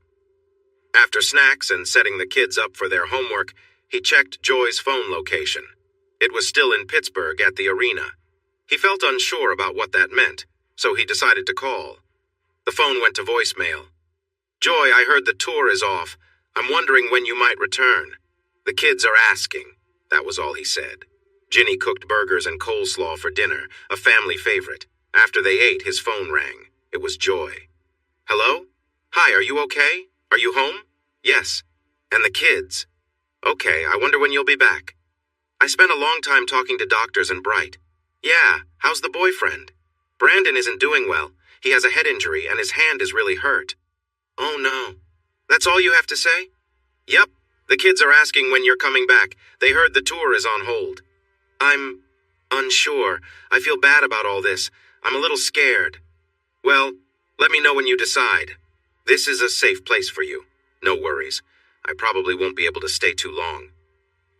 After snacks and setting the kids up for their homework, he checked Joy's phone location. It was still in Pittsburgh at the arena. He felt unsure about what that meant, so he decided to call. The phone went to voicemail. "Joy, I heard the tour is off. I'm wondering when you might return. The kids are asking." That was all he said. Ginny cooked burgers and coleslaw for dinner, a family favorite. After they ate, his phone rang. It was Joy. "Hello? Hi, are you okay? Are you home?" "Yes. And the kids?" "Okay, I wonder when you'll be back." "I spent a long time talking to doctors in Bright." "Yeah, how's the boyfriend?" "Brandon isn't doing well. He has a head injury and his hand is really hurt." "Oh no. That's all you have to say?" "Yep. The kids are asking when you're coming back. They heard the tour is on hold." "I'm unsure. I feel bad about all this. I'm a little scared." "Well, let me know when you decide. This is a safe place for you. No worries. I probably won't be able to stay too long."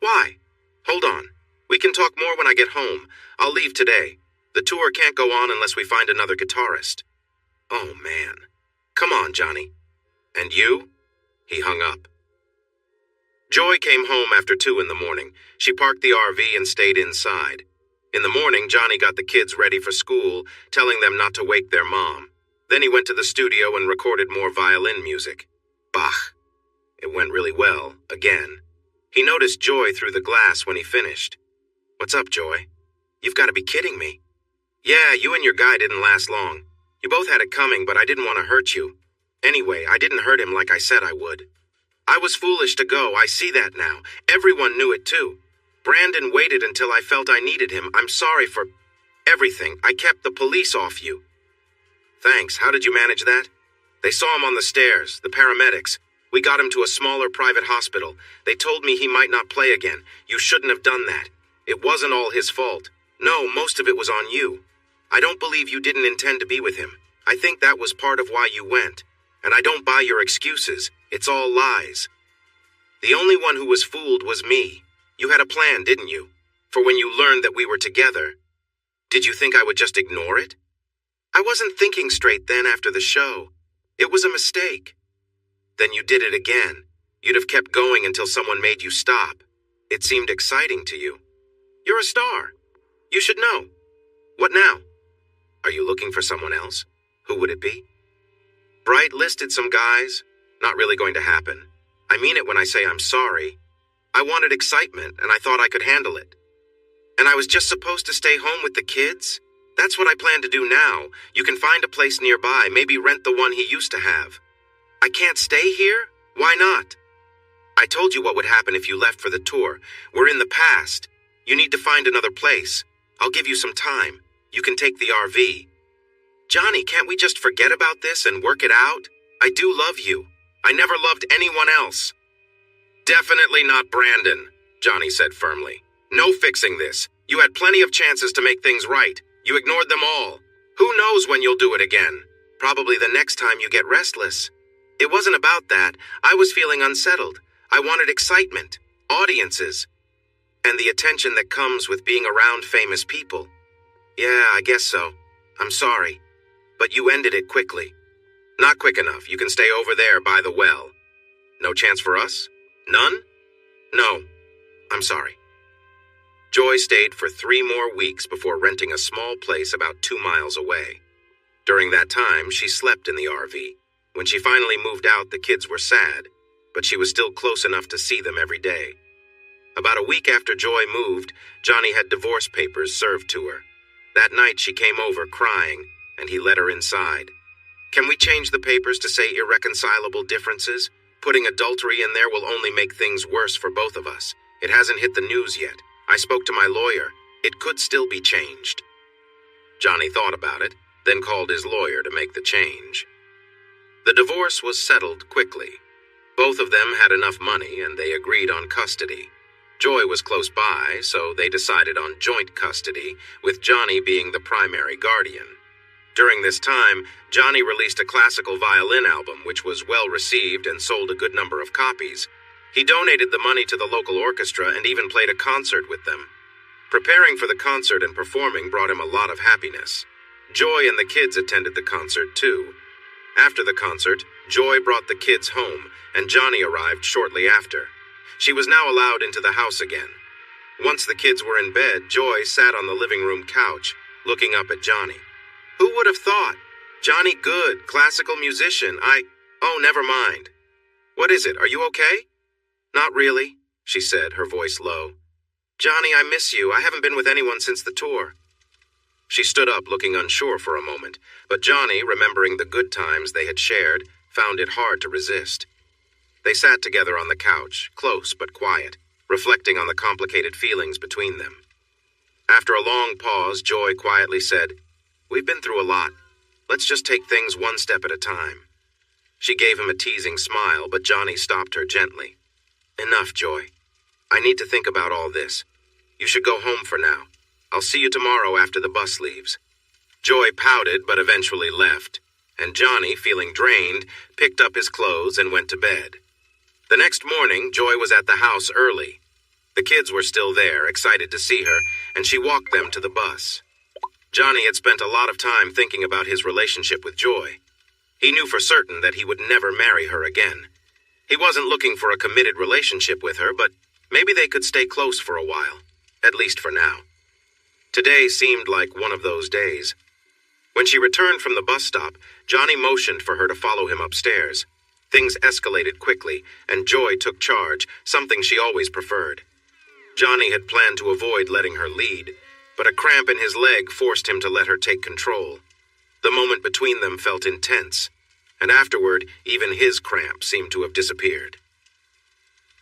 "Why?" "Hold on. We can talk more when I get home. I'll leave today. The tour can't go on unless we find another guitarist." "Oh, man. Come on, Johnny." "And you?" He hung up. Joy came home after 2 in the morning. She parked the RV and stayed inside. In the morning, Johnny got the kids ready for school, telling them not to wake their mom. Then he went to the studio and recorded more violin music. Bach. It went really well, again. He noticed Joy through the glass when he finished. "What's up, Joy?" "You've got to be kidding me." "Yeah, you and your guy didn't last long. You both had it coming, but I didn't want to hurt you. Anyway, I didn't hurt him like I said I would." I was foolish to go, I see that now. Everyone knew it too. Brandon waited until I felt I needed him. I'm sorry for everything. I kept the police off you. Thanks. How did you manage that? They saw him on the stairs, the paramedics. We got him to a smaller private hospital. They told me he might not play again. You shouldn't have done that. It wasn't all his fault. No, most of it was on you. I don't believe you didn't intend to be with him. I think that was part of why you went. And I don't buy your excuses. It's all lies. The only one who was fooled was me. You had a plan, didn't you? For when you learned that we were together. Did you think I would just ignore it? I wasn't thinking straight then after the show. It was a mistake. Then you did it again. You'd have kept going until someone made you stop. It seemed exciting to you. You're a star. You should know. What now? Are you looking for someone else? Who would it be? Bright listed some guys. Not really going to happen. I mean it when I say I'm sorry. I wanted excitement, and I thought I could handle it. And I was just supposed to stay home with the kids? That's what I plan to do now. You can find a place nearby, maybe rent the one he used to have. I can't stay here? Why not? I told you what would happen if you left for the tour. We're in the past. You need to find another place. I'll give you some time. You can take the RV. Johnny, can't we just forget about this and work it out? I do love you. I never loved anyone else. Definitely not Brandon, Johnny said firmly. No fixing this. You had plenty of chances to make things right. You ignored them all. Who knows when you'll do it again? Probably the next time you get restless. It wasn't about that. I was feeling unsettled. I wanted excitement, audiences, and the attention that comes with being around famous people. Yeah, I guess so. I'm sorry. But you ended it quickly. Not quick enough. You can stay over there by the well. No chance for us? None? No. I'm sorry. Joy stayed for 3 more weeks before renting a small place about 2 miles away. During that time, she slept in the RV. When she finally moved out, the kids were sad, but she was still close enough to see them every day. About a week after Joy moved, Johnny had divorce papers served to her. That night, she came over crying, and he let her inside. Can we change the papers to say irreconcilable differences? Putting adultery in there will only make things worse for both of us. It hasn't hit the news yet. I spoke to my lawyer. It could still be changed. Johnny thought about it, then called his lawyer to make the change. The divorce was settled quickly. Both of them had enough money, and they agreed on custody. Joy was close by, so they decided on joint custody, with Johnny being the primary guardian. During this time, Johnny released a classical violin album, which was well received and sold a good number of copies. He donated the money to the local orchestra and even played a concert with them. Preparing for the concert and performing brought him a lot of happiness. Joy and the kids attended the concert too. After the concert, Joy brought the kids home, and Johnny arrived shortly after. She was now allowed into the house again. Once the kids were in bed, Joy sat on the living room couch, looking up at Johnny. Who would have thought? Johnny Good, classical musician. Oh, never mind. What is it? Are you okay? Not really, she said, her voice low. Johnny, I miss you. I haven't been with anyone since the tour. She stood up, looking unsure for a moment, but Johnny, remembering the good times they had shared, found it hard to resist. They sat together on the couch, close but quiet, reflecting on the complicated feelings between them. After a long pause, Joy quietly said, We've been through a lot. Let's just take things one step at a time. She gave him a teasing smile, but Johnny stopped her gently. Enough, Joy. I need to think about all this. You should go home for now. I'll see you tomorrow after the bus leaves. Joy pouted but eventually left, and Johnny, feeling drained, picked up his clothes and went to bed. The next morning, Joy was at the house early. The kids were still there, excited to see her, and she walked them to the bus. Johnny had spent a lot of time thinking about his relationship with Joy. He knew for certain that he would never marry her again. He wasn't looking for a committed relationship with her, but maybe they could stay close for a while, at least for now. Today seemed like one of those days. When she returned from the bus stop, Johnny motioned for her to follow him upstairs. Things escalated quickly, and Joy took charge, something she always preferred. Johnny had planned to avoid letting her lead, but a cramp in his leg forced him to let her take control. The moment between them felt intense, and afterward, even his cramp seemed to have disappeared.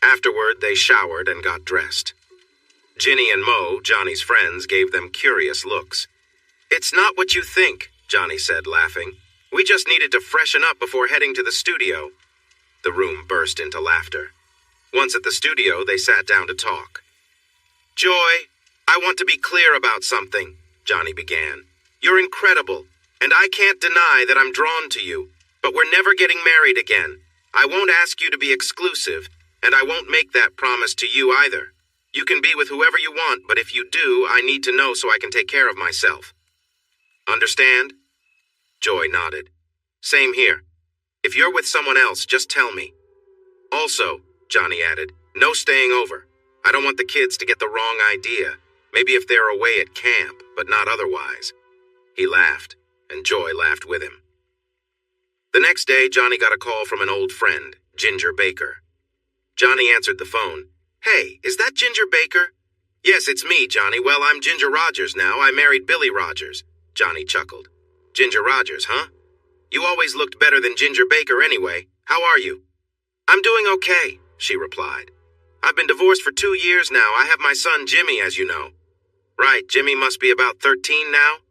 Afterward, they showered and got dressed. Ginny and Mo, Johnny's friends, gave them curious looks. "It's not what you think," Johnny said, laughing. "We just needed to freshen up before heading to the studio." The room burst into laughter. Once at the studio, they sat down to talk. "Joy, I want to be clear about something," Johnny began. "You're incredible, and I can't deny that I'm drawn to you, but we're never getting married again. I won't ask you to be exclusive, and I won't make that promise to you either. You can be with whoever you want, but if you do, I need to know so I can take care of myself. Understand?" Joy nodded. "Same here. If you're with someone else, just tell me." "Also," Johnny added, "no staying over. I don't want the kids to get the wrong idea. Maybe if they're away at camp, but not otherwise." He laughed, and Joy laughed with him. The next day, Johnny got a call from an old friend, Ginger Baker. Johnny answered the phone. "Hey, is that Ginger Baker?" "Yes, it's me, Johnny. Well, I'm Ginger Rogers now. I married Billy Rogers." Johnny chuckled. "Ginger Rogers, huh? You always looked better than Ginger Baker anyway. How are you?" "I'm doing okay," she replied. "I've been divorced for 2 years now. I have my son Jimmy, as you know." "Right, Jimmy must be about 13 now?"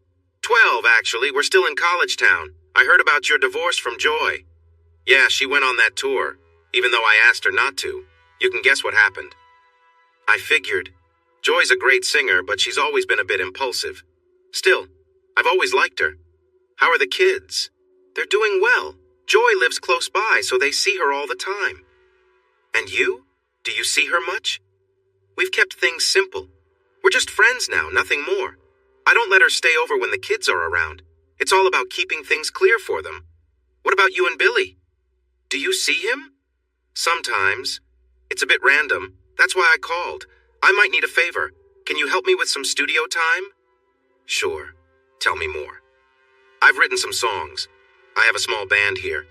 12, actually. We're still in College Town. I heard about your divorce from Joy." "Yeah, she went on that tour, even though I asked her not to. You can guess what happened." "I figured. Joy's a great singer, but she's always been a bit impulsive. Still, I've always liked her. How are the kids?" "They're doing well. Joy lives close by, so they see her all the time." "And you? Do you see her much?" "We've kept things simple. We're just friends now, nothing more. I don't let her stay over when the kids are around. It's all about keeping things clear for them. What about you and Billy? Do you see him?" "Sometimes. It's a bit random. That's why I called. I might need a favor. Can you help me with some studio time?" "Sure. Tell me more." "I've written some songs. I have a small band here.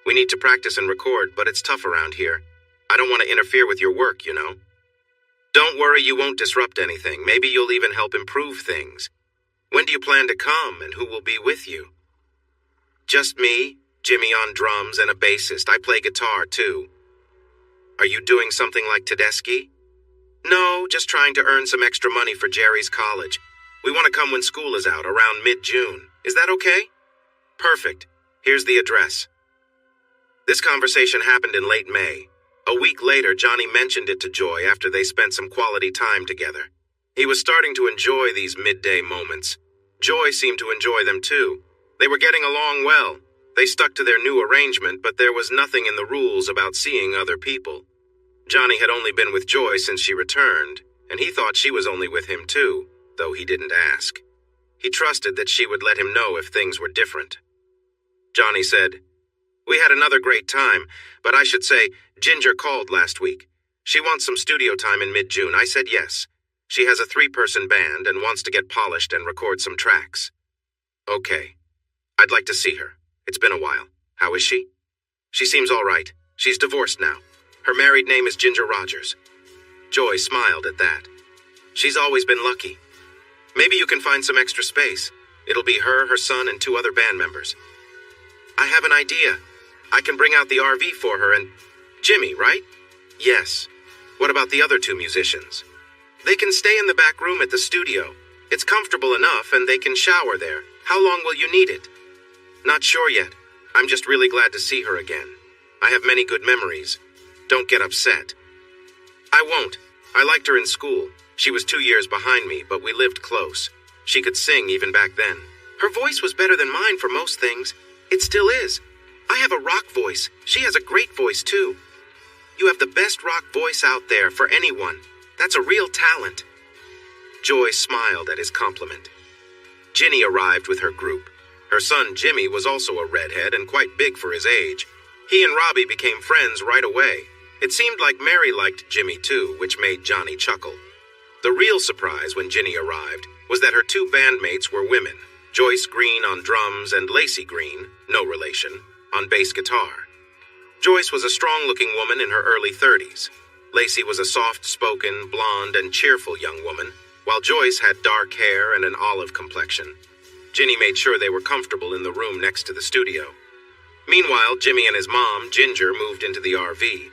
We need to practice and record, but it's tough around here. I don't want to interfere with your work, you know." "Don't worry, you won't disrupt anything. Maybe you'll even help improve things. When do you plan to come, and who will be with you?" "Just me, Jimmy on drums, and a bassist. I play guitar, too." "Are you doing something like Tedeschi?" "No, just trying to earn some extra money for Jerry's college. We want to come when school is out, around mid-June. Is that okay?" "Perfect. Here's the address." This conversation happened in late May. A week later, Johnny mentioned it to Joy after they spent some quality time together. He was starting to enjoy these midday moments. Joy seemed to enjoy them too. They were getting along well. They stuck to their new arrangement, but there was nothing in the rules about seeing other people. Johnny had only been with Joy since she returned, and he thought she was only with him too, though he didn't ask. He trusted that she would let him know if things were different. Johnny said, "We had another great time, but I should say, Ginger called last week. She wants some studio time in mid-June. I said yes. She has a 3-person band and wants to get polished and record some tracks." "Okay. I'd like to see her. It's been a while. How is she?" "She seems all right. She's divorced now. Her married name is Ginger Rogers." Joy smiled at that. "She's always been lucky. Maybe you can find some extra space. It'll be her, her son, and 2 other band members." "I have an idea. I can bring out the RV for her and..." "Jimmy, right?" "Yes. What about the other 2 musicians?" "They can stay in the back room at the studio. It's comfortable enough and they can shower there. How long will you need it?" "Not sure yet. I'm just really glad to see her again. I have many good memories. Don't get upset." "I won't. I liked her in school. She was 2 years behind me, but we lived close. She could sing even back then. Her voice was better than mine for most things. It still is. I have a rock voice. She has a great voice, too. You have the best rock voice out there for anyone. That's a real talent." Joy smiled at his compliment. Ginny arrived with her group. Her son Jimmy was also a redhead and quite big for his age. He and Robbie became friends right away. It seemed like Mary liked Jimmy too, which made Johnny chuckle. The real surprise when Ginny arrived was that her 2 bandmates were women, Joyce Green on drums and Lacey Green, no relation, on bass guitar. Joyce was a strong-looking woman in her early 30s. Lacey was a soft-spoken, blonde, and cheerful young woman, while Joyce had dark hair and an olive complexion. Ginny made sure they were comfortable in the room next to the studio. Meanwhile, Jimmy and his mom, Ginger, moved into the RV.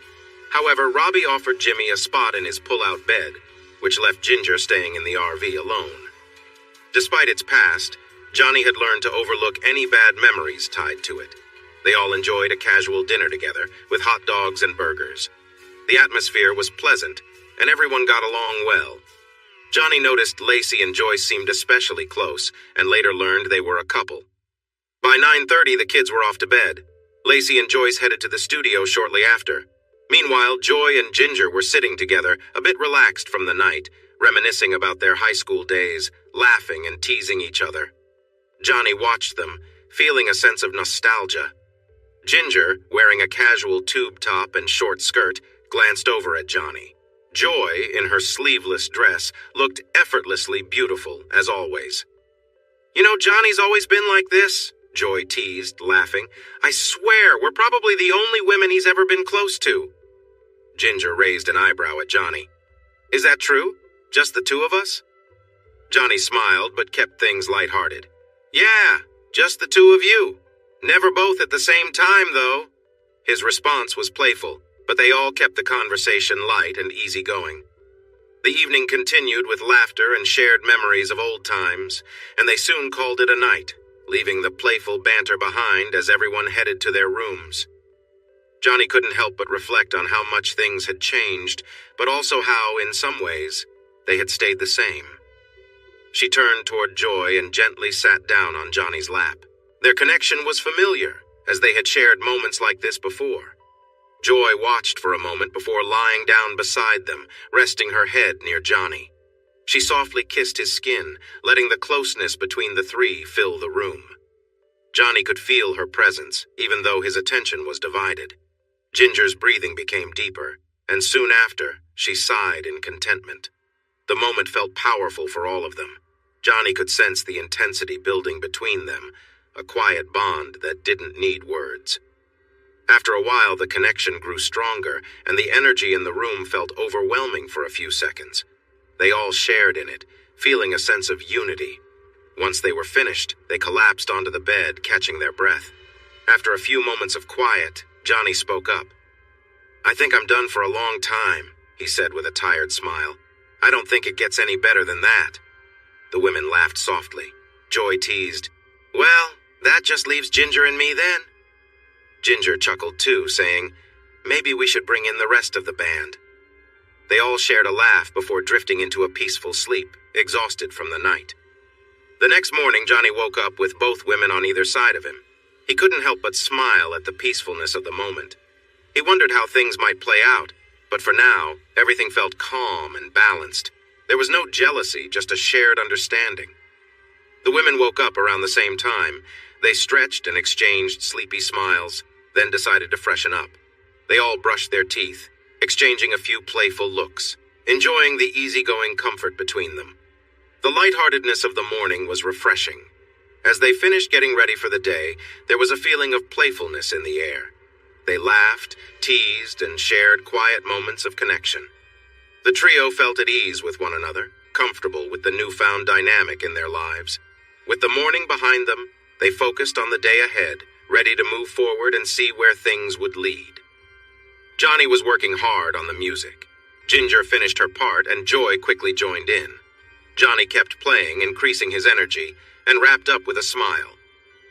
However, Robbie offered Jimmy a spot in his pull-out bed, which left Ginger staying in the RV alone. Despite its past, Johnny had learned to overlook any bad memories tied to it. They all enjoyed a casual dinner together, with hot dogs and burgers. The atmosphere was pleasant, and everyone got along well. Johnny noticed Lacey and Joyce seemed especially close, and later learned they were a couple. By 9:30, the kids were off to bed. Lacey and Joyce headed to the studio shortly after. Meanwhile, Joy and Ginger were sitting together, a bit relaxed from the night, reminiscing about their high school days, laughing and teasing each other. Johnny watched them, feeling a sense of nostalgia. Ginger, wearing a casual tube top and short skirt, glanced over at Johnny. Joy, in her sleeveless dress, looked effortlessly beautiful, as always. "You know, Johnny's always been like this," Joy teased, laughing. "I swear, we're probably the only women he's ever been close to." Ginger raised an eyebrow at Johnny. "Is that true? Just the two of us?" Johnny smiled, but kept things lighthearted. "Yeah, just the two of you. Never both at the same time, though." His response was playful, but they all kept the conversation light and easygoing. The evening continued with laughter and shared memories of old times, and they soon called it a night, leaving the playful banter behind as everyone headed to their rooms. Johnny couldn't help but reflect on how much things had changed, but also how, in some ways, they had stayed the same. She turned toward Joy and gently sat down on Johnny's lap. Their connection was familiar, as they had shared moments like this before. Joy watched for a moment before lying down beside them, resting her head near Johnny. She softly kissed his skin, letting the closeness between the three fill the room. Johnny could feel her presence, even though his attention was divided. Ginger's breathing became deeper, and soon after, she sighed in contentment. The moment felt powerful for all of them. Johnny could sense the intensity building between them, a quiet bond that didn't need words. After a while, the connection grew stronger, and the energy in the room felt overwhelming for a few seconds. They all shared in it, feeling a sense of unity. Once they were finished, they collapsed onto the bed, catching their breath. After a few moments of quiet, Johnny spoke up. "I think I'm done for a long time," he said with a tired smile. "I don't think it gets any better than that." The women laughed softly. Joy teased, "Well, that just leaves Ginger and me then." Ginger chuckled too, saying, "Maybe we should bring in the rest of the band." They all shared a laugh before drifting into a peaceful sleep, exhausted from the night. The next morning, Johnny woke up with both women on either side of him. He couldn't help but smile at the peacefulness of the moment. He wondered how things might play out, but for now, everything felt calm and balanced. There was no jealousy, just a shared understanding. The women woke up around the same time. They stretched and exchanged sleepy smiles, then decided to freshen up. They all brushed their teeth, exchanging a few playful looks, enjoying the easygoing comfort between them. The lightheartedness of the morning was refreshing. As they finished getting ready for the day, there was a feeling of playfulness in the air. They laughed, teased, and shared quiet moments of connection. The trio felt at ease with one another, comfortable with the newfound dynamic in their lives. With the morning behind them, they focused on the day ahead, ready to move forward and see where things would lead. Johnny was working hard on the music. Ginger finished her part and Joy quickly joined in. Johnny kept playing, increasing his energy, and wrapped up with a smile.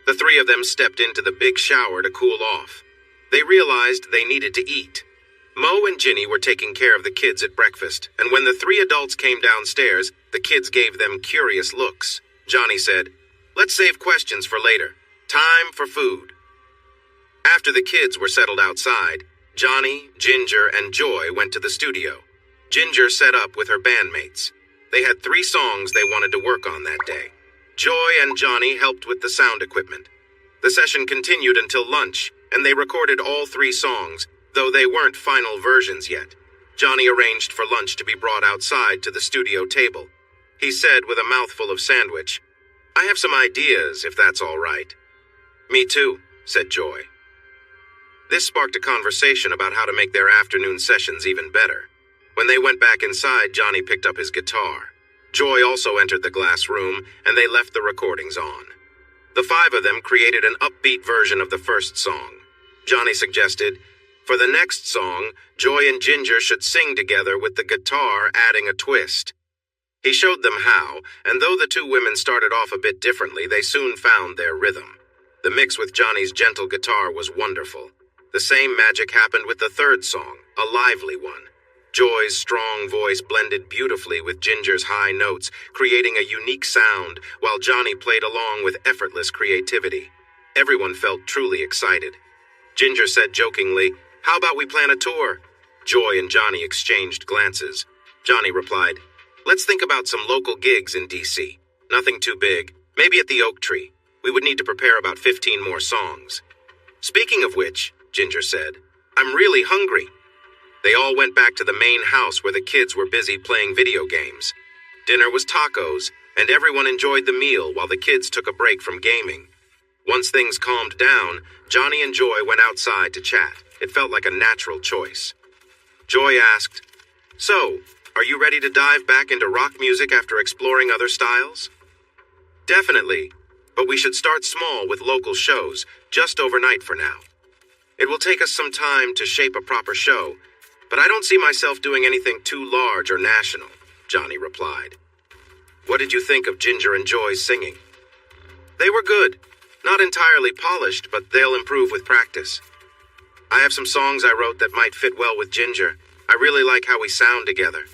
The three of them stepped into the big shower to cool off. They realized they needed to eat. Mo and Ginny were taking care of the kids at breakfast, and when the three adults came downstairs, the kids gave them curious looks. Johnny said, "Let's save questions for later. Time for food." After the kids were settled outside, Johnny, Ginger, and Joy went to the studio. Ginger set up with her bandmates. They had 3 songs they wanted to work on that day. Joy and Johnny helped with the sound equipment. The session continued until lunch, and they recorded all 3 songs, though they weren't final versions yet. Johnny arranged for lunch to be brought outside to the studio table. He said with a mouthful of sandwich, "I have some ideas, if that's all right." "Me too," said Joy. This sparked a conversation about how to make their afternoon sessions even better. When they went back inside, Johnny picked up his guitar. Joy also entered the glass room, and they left the recordings on. The 5 of them created an upbeat version of the first song. Johnny suggested, For the next song, Joy and Ginger should sing together with the guitar adding a twist. He showed them how, and though the two women started off a bit differently, they soon found their rhythm. The mix with Johnny's gentle guitar was wonderful. The same magic happened with the third song, a lively one. Joy's strong voice blended beautifully with Ginger's high notes, creating a unique sound, while Johnny played along with effortless creativity. Everyone felt truly excited. Ginger said jokingly, "How about we plan a tour?" Joy and Johnny exchanged glances. Johnny replied, "Let's think about some local gigs in D.C. Nothing too big. Maybe at the Oak Tree. We would need to prepare about 15 more songs." "Speaking of which," Ginger said, "I'm really hungry." They all went back to the main house where the kids were busy playing video games. Dinner was tacos, and everyone enjoyed the meal while the kids took a break from gaming. Once things calmed down, Johnny and Joy went outside to chat. It felt like a natural choice. Joy asked, "So, are you ready to dive back into rock music after exploring other styles?" "Definitely, but we should start small with local shows, just overnight for now. It will take us some time to shape a proper show, but I don't see myself doing anything too large or national," Johnny replied. "What did you think of Ginger and Joy's singing?" "They were good. Not entirely polished, but they'll improve with practice. I have some songs I wrote that might fit well with Ginger. I really like how we sound together."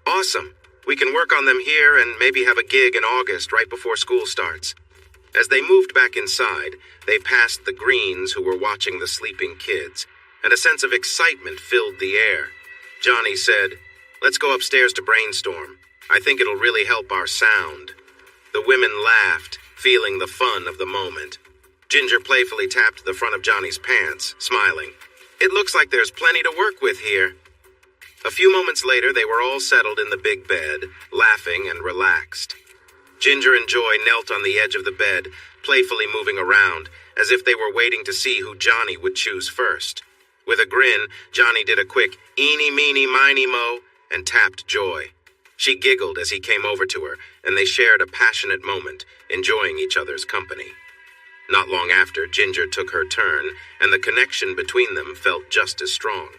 "Awesome. We can work on them here and maybe have a gig in August right before school starts." As they moved back inside, they passed the Greens who were watching the sleeping kids, and a sense of excitement filled the air. Johnny said, "Let's go upstairs to brainstorm. I think it'll really help our sound." The women laughed, feeling the fun of the moment. Ginger playfully tapped the front of Johnny's pants, smiling. "It looks like there's plenty to work with here." A few moments later, they were all settled in the big bed, laughing and relaxed. Ginger and Joy knelt on the edge of the bed, playfully moving around, as if they were waiting to see who Johnny would choose first. With a grin, Johnny did a quick "eeny, meeny, miny, mo" and tapped Joy. She giggled as he came over to her, and they shared a passionate moment, enjoying each other's company. Not long after, Ginger took her turn, and the connection between them felt just as strong.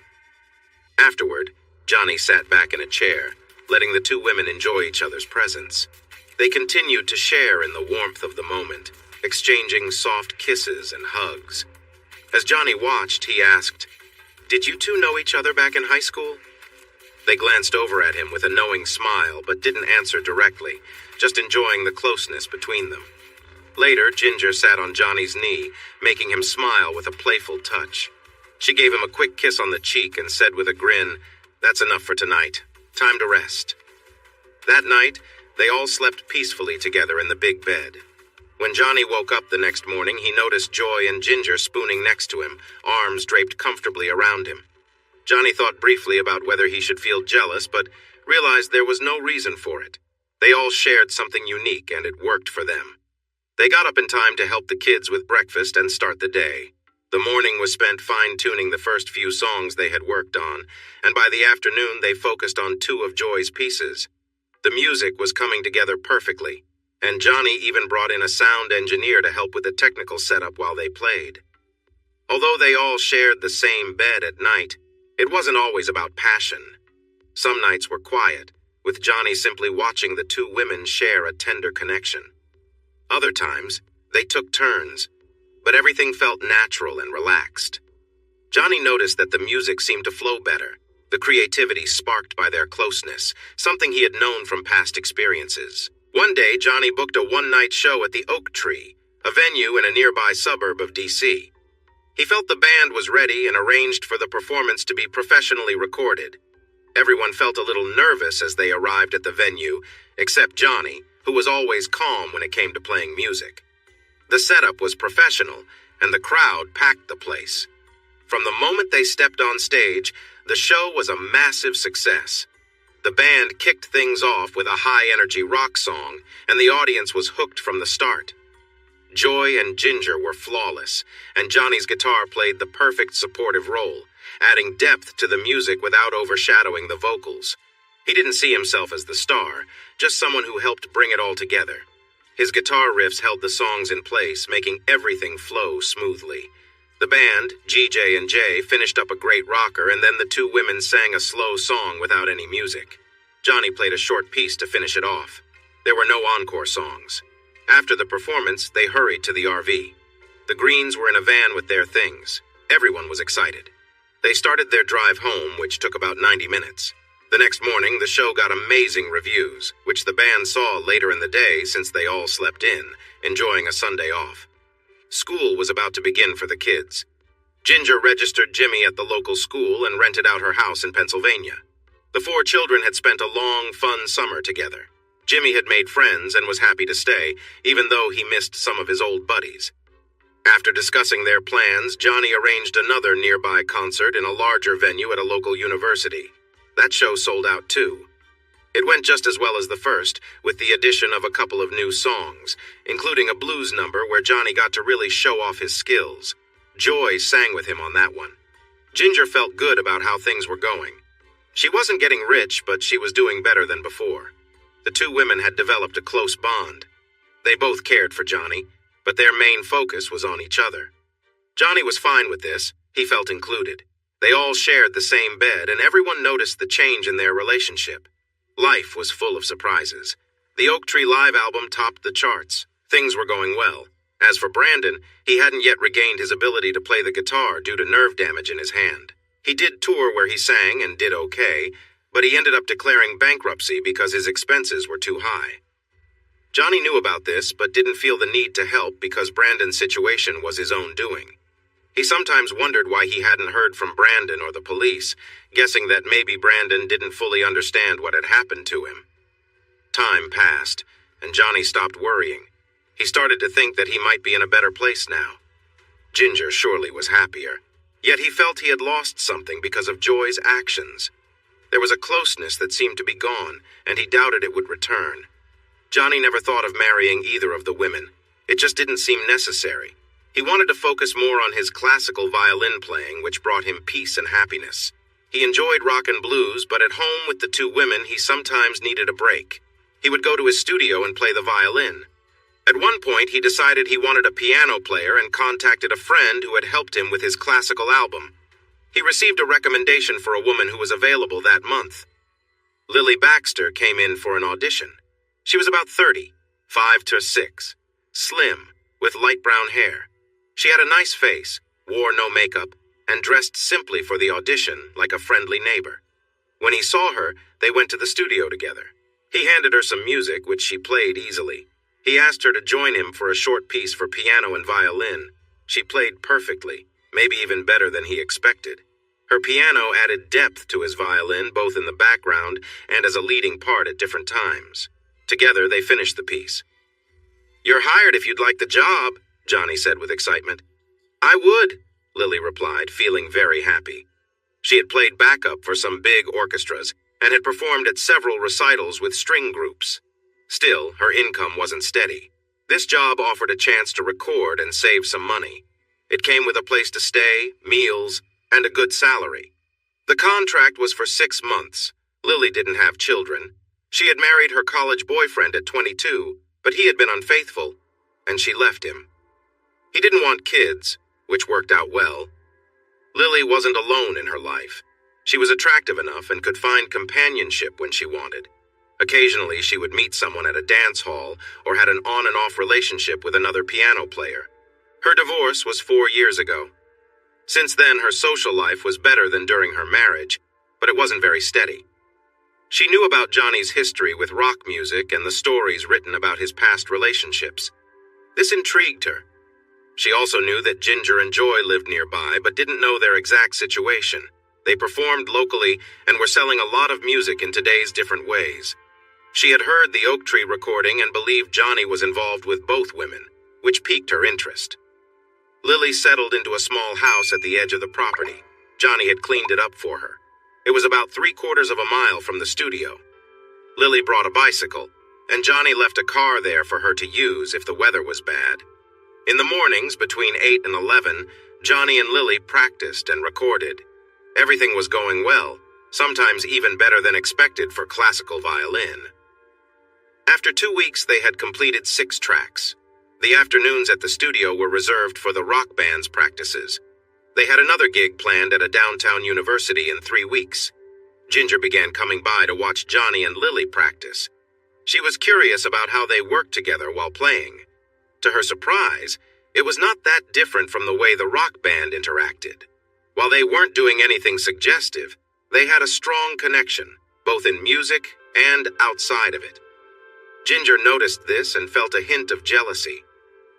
Afterward, Johnny sat back in a chair, letting the two women enjoy each other's presence. They continued to share in the warmth of the moment, exchanging soft kisses and hugs. As Johnny watched, he asked, "Did you two know each other back in high school?" They glanced over at him with a knowing smile, but didn't answer directly, just enjoying the closeness between them. Later, Ginger sat on Johnny's knee, making him smile with a playful touch. She gave him a quick kiss on the cheek and said with a grin, "That's enough for tonight. Time to rest." That night, they all slept peacefully together in the big bed. When Johnny woke up the next morning, he noticed Joy and Ginger spooning next to him, arms draped comfortably around him. Johnny thought briefly about whether he should feel jealous, but realized there was no reason for it. They all shared something unique, and it worked for them. They got up in time to help the kids with breakfast and start the day. The morning was spent fine-tuning the first few songs they had worked on, and by the afternoon they focused on 2 of Joy's pieces. The music was coming together perfectly, and Johnny even brought in a sound engineer to help with the technical setup while they played. Although they all shared the same bed at night, it wasn't always about passion. Some nights were quiet, with Johnny simply watching the two women share a tender connection. Other times, they took turns, but everything felt natural and relaxed. Johnny noticed that the music seemed to flow better, the creativity sparked by their closeness, something he had known from past experiences. One day, Johnny booked a one-night show at the Oak Tree, a venue in a nearby suburb of D.C. He felt the band was ready and arranged for the performance to be professionally recorded. Everyone felt a little nervous as they arrived at the venue, except Johnny, who was always calm when it came to playing music. The setup was professional, and the crowd packed the place. From the moment they stepped on stage, the show was a massive success. The band kicked things off with a high-energy rock song, and the audience was hooked from the start. Joy and Ginger were flawless, and Johnny's guitar played the perfect supportive role, adding depth to the music without overshadowing the vocals. He didn't see himself as the star, just someone who helped bring it all together. His guitar riffs held the songs in place, making everything flow smoothly. The band, GJ and Jay, finished up a great rocker, and then the two women sang a slow song without any music. Johnny played a short piece to finish it off. There were no encore songs. After the performance, they hurried to the RV. The Greens were in a van with their things. Everyone was excited. They started their drive home, which took about 90 minutes. The next morning, the show got amazing reviews, which the band saw later in the day since they all slept in, enjoying a Sunday off. School was about to begin for the kids. Ginger registered Jimmy at the local school and rented out her house in Pennsylvania. The four children had spent a long, fun summer together. Jimmy had made friends and was happy to stay, even though he missed some of his old buddies. After discussing their plans, Johnny arranged another nearby concert in a larger venue at a local university. That show sold out too. It went just as well as the first, with the addition of a couple of new songs, including a blues number where Johnny got to really show off his skills. Joy sang with him on that one. Ginger felt good about how things were going. She wasn't getting rich, but she was doing better than before. The two women had developed a close bond. They both cared for Johnny, but their main focus was on each other. Johnny was fine with this. He felt included. They all shared the same bed, and everyone noticed the change in their relationship. Life was full of surprises. The Oak Tree Live album topped the charts. Things were going well. As for Brandon, he hadn't yet regained his ability to play the guitar due to nerve damage in his hand. He did tour where he sang and did okay, but he ended up declaring bankruptcy because his expenses were too high. Johnny knew about this, but didn't feel the need to help because Brandon's situation was his own doing. He sometimes wondered why he hadn't heard from Brandon or the police, guessing that maybe Brandon didn't fully understand what had happened to him. Time passed, and Johnny stopped worrying. He started to think that he might be in a better place now. Ginger surely was happier, yet he felt he had lost something because of Joy's actions. There was a closeness that seemed to be gone, and he doubted it would return. Johnny never thought of marrying either of the women. It just didn't seem necessary. He wanted to focus more on his classical violin playing, which brought him peace and happiness. He enjoyed rock and blues, but at home with the two women, he sometimes needed a break. He would go to his studio and play the violin. At one point, he decided he wanted a piano player and contacted a friend who had helped him with his classical album. He received a recommendation for a woman who was available that month. Lily Baxter came in for an audition. She was about 30, 5'6", slim, with light brown hair. She had a nice face, wore no makeup, and dressed simply for the audition like a friendly neighbor. When he saw her, they went to the studio together. He handed her some music, which she played easily. He asked her to join him for a short piece for piano and violin. She played perfectly, maybe even better than he expected. Her piano added depth to his violin, both in the background and as a leading part at different times. Together, they finished the piece. "You're hired if you'd like the job," Johnny said with excitement. "I would," Lily replied, feeling very happy. She had played backup for some big orchestras and had performed at several recitals with string groups. Still, her income wasn't steady. This job offered a chance to record and save some money. It came with a place to stay, meals, and a good salary. The contract was for 6 months. Lily didn't have children. She had married her college boyfriend at 22, but he had been unfaithful, and she left him. He didn't want kids, which worked out well. Lily wasn't alone in her life. She was attractive enough and could find companionship when she wanted. Occasionally, she would meet someone at a dance hall or had an on and off relationship with another piano player. Her divorce was 4 years ago. Since then, her social life was better than during her marriage, but it wasn't very steady. She knew about Johnny's history with rock music and the stories written about his past relationships. This intrigued her. She also knew that Ginger and Joy lived nearby, but didn't know their exact situation. They performed locally and were selling a lot of music in today's different ways. She had heard the Oak Tree recording and believed Johnny was involved with both women, which piqued her interest. Lily settled into a small house at the edge of the property. Johnny had cleaned it up for her. It was about 3/4 of a mile from the studio. Lily brought a bicycle, and Johnny left a car there for her to use if the weather was bad. In the mornings, between 8 and 11, Johnny and Lily practiced and recorded. Everything was going well, sometimes even better than expected for classical violin. After 2 weeks, they had completed 6 tracks. The afternoons at the studio were reserved for the rock band's practices. They had another gig planned at a downtown university in 3 weeks. Ginger began coming by to watch Johnny and Lily practice. She was curious about how they worked together while playing. To her surprise, it was not that different from the way the rock band interacted. While they weren't doing anything suggestive, they had a strong connection, both in music and outside of it. Ginger noticed this and felt a hint of jealousy.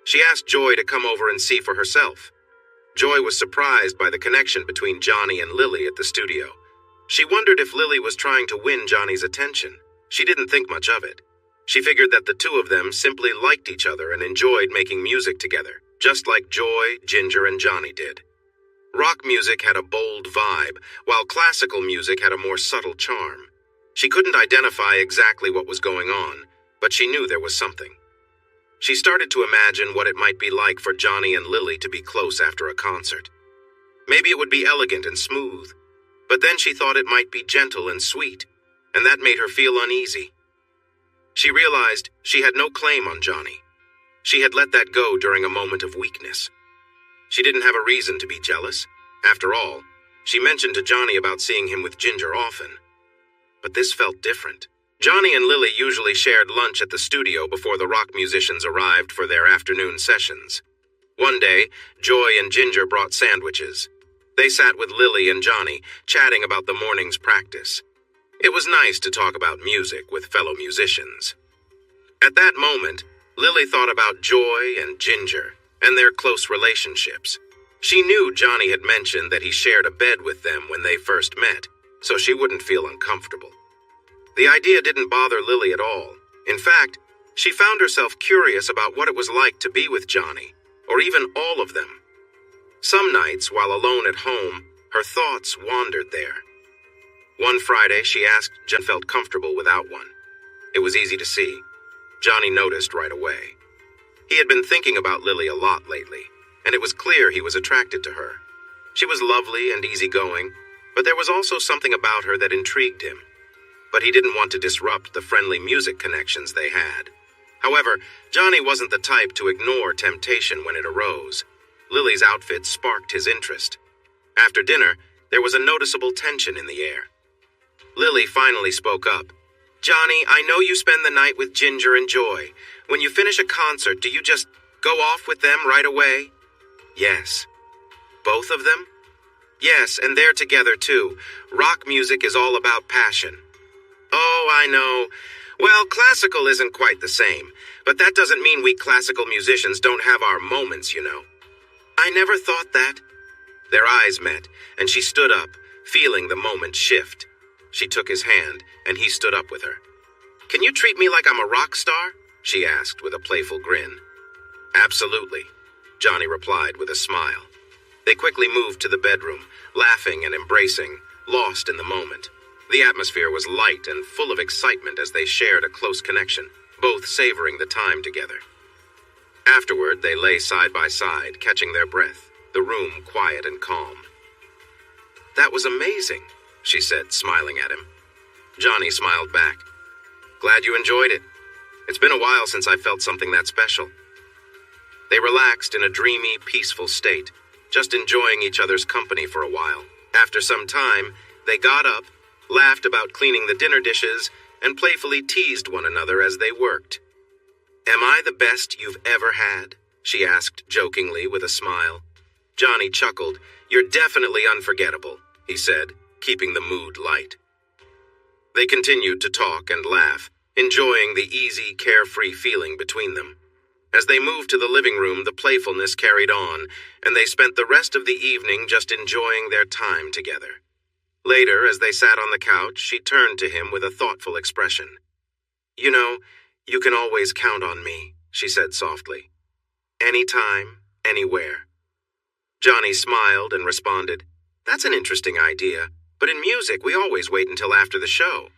She asked Joy to come over and see for herself. Joy was surprised by the connection between Johnny and Lily at the studio. She wondered if Lily was trying to win Johnny's attention. She didn't think much of it. She figured that the two of them simply liked each other and enjoyed making music together, just like Joy, Ginger, and Johnny did. Rock music had a bold vibe, while classical music had a more subtle charm. She couldn't identify exactly what was going on, but she knew there was something. She started to imagine what it might be like for Johnny and Lily to be close after a concert. Maybe it would be elegant and smooth, but then she thought it might be gentle and sweet, and that made her feel uneasy. She realized she had no claim on Johnny. She had let that go during a moment of weakness. She didn't have a reason to be jealous. After all, she mentioned to Johnny about seeing him with Ginger often. But this felt different. Johnny and Lily usually shared lunch at the studio before the rock musicians arrived for their afternoon sessions. One day, Joy and Ginger brought sandwiches. They sat with Lily and Johnny, chatting about the morning's practice. It was nice to talk about music with fellow musicians. At that moment, Lily thought about Joy and Ginger and their close relationships. She knew Johnny had mentioned that he shared a bed with them when they first met, so she wouldn't feel uncomfortable. The idea didn't bother Lily at all. In fact, she found herself curious about what it was like to be with Johnny, or even all of them. Some nights, while alone at home, her thoughts wandered there. One Friday, she asked Jen felt comfortable without one. It was easy to see. Johnny noticed right away. He had been thinking about Lily a lot lately, and it was clear he was attracted to her. She was lovely and easygoing, but there was also something about her that intrigued him. But he didn't want to disrupt the friendly music connections they had. However, Johnny wasn't the type to ignore temptation when it arose. Lily's outfit sparked his interest. After dinner, there was a noticeable tension in the air. Lily finally spoke up. "Johnny, I know you spend the night with Ginger and Joy. When you finish a concert, do you just go off with them right away?" "Yes." "Both of them?" "Yes, and they're together too. Rock music is all about passion." "Oh, I know. Well, classical isn't quite the same, but that doesn't mean we classical musicians don't have our moments, you know." "I never thought that." Their eyes met, and she stood up, feeling the moment shift. She took his hand, and he stood up with her. "Can you treat me like I'm a rock star?" she asked with a playful grin. "Absolutely," Johnny replied with a smile. They quickly moved to the bedroom, laughing and embracing, lost in the moment. The atmosphere was light and full of excitement as they shared a close connection, both savoring the time together. Afterward, they lay side by side, catching their breath, the room quiet and calm. "That was amazing," she said, smiling at him. Johnny smiled back. "Glad you enjoyed it. It's been a while since I felt something that special." They relaxed in a dreamy, peaceful state, just enjoying each other's company for a while. After some time, they got up, laughed about cleaning the dinner dishes, and playfully teased one another as they worked. "Am I the best you've ever had?" she asked jokingly with a smile. Johnny chuckled. "You're definitely unforgettable," he said, keeping the mood light. They continued to talk and laugh, enjoying the easy, carefree feeling between them. As they moved to the living room, the playfulness carried on, and they spent the rest of the evening just enjoying their time together. Later, as they sat on the couch, she turned to him with a thoughtful expression. "You know, you can always count on me," she said softly. "Anytime, anywhere." Johnny smiled and responded, "That's an interesting idea, but in music we always wait until after the show."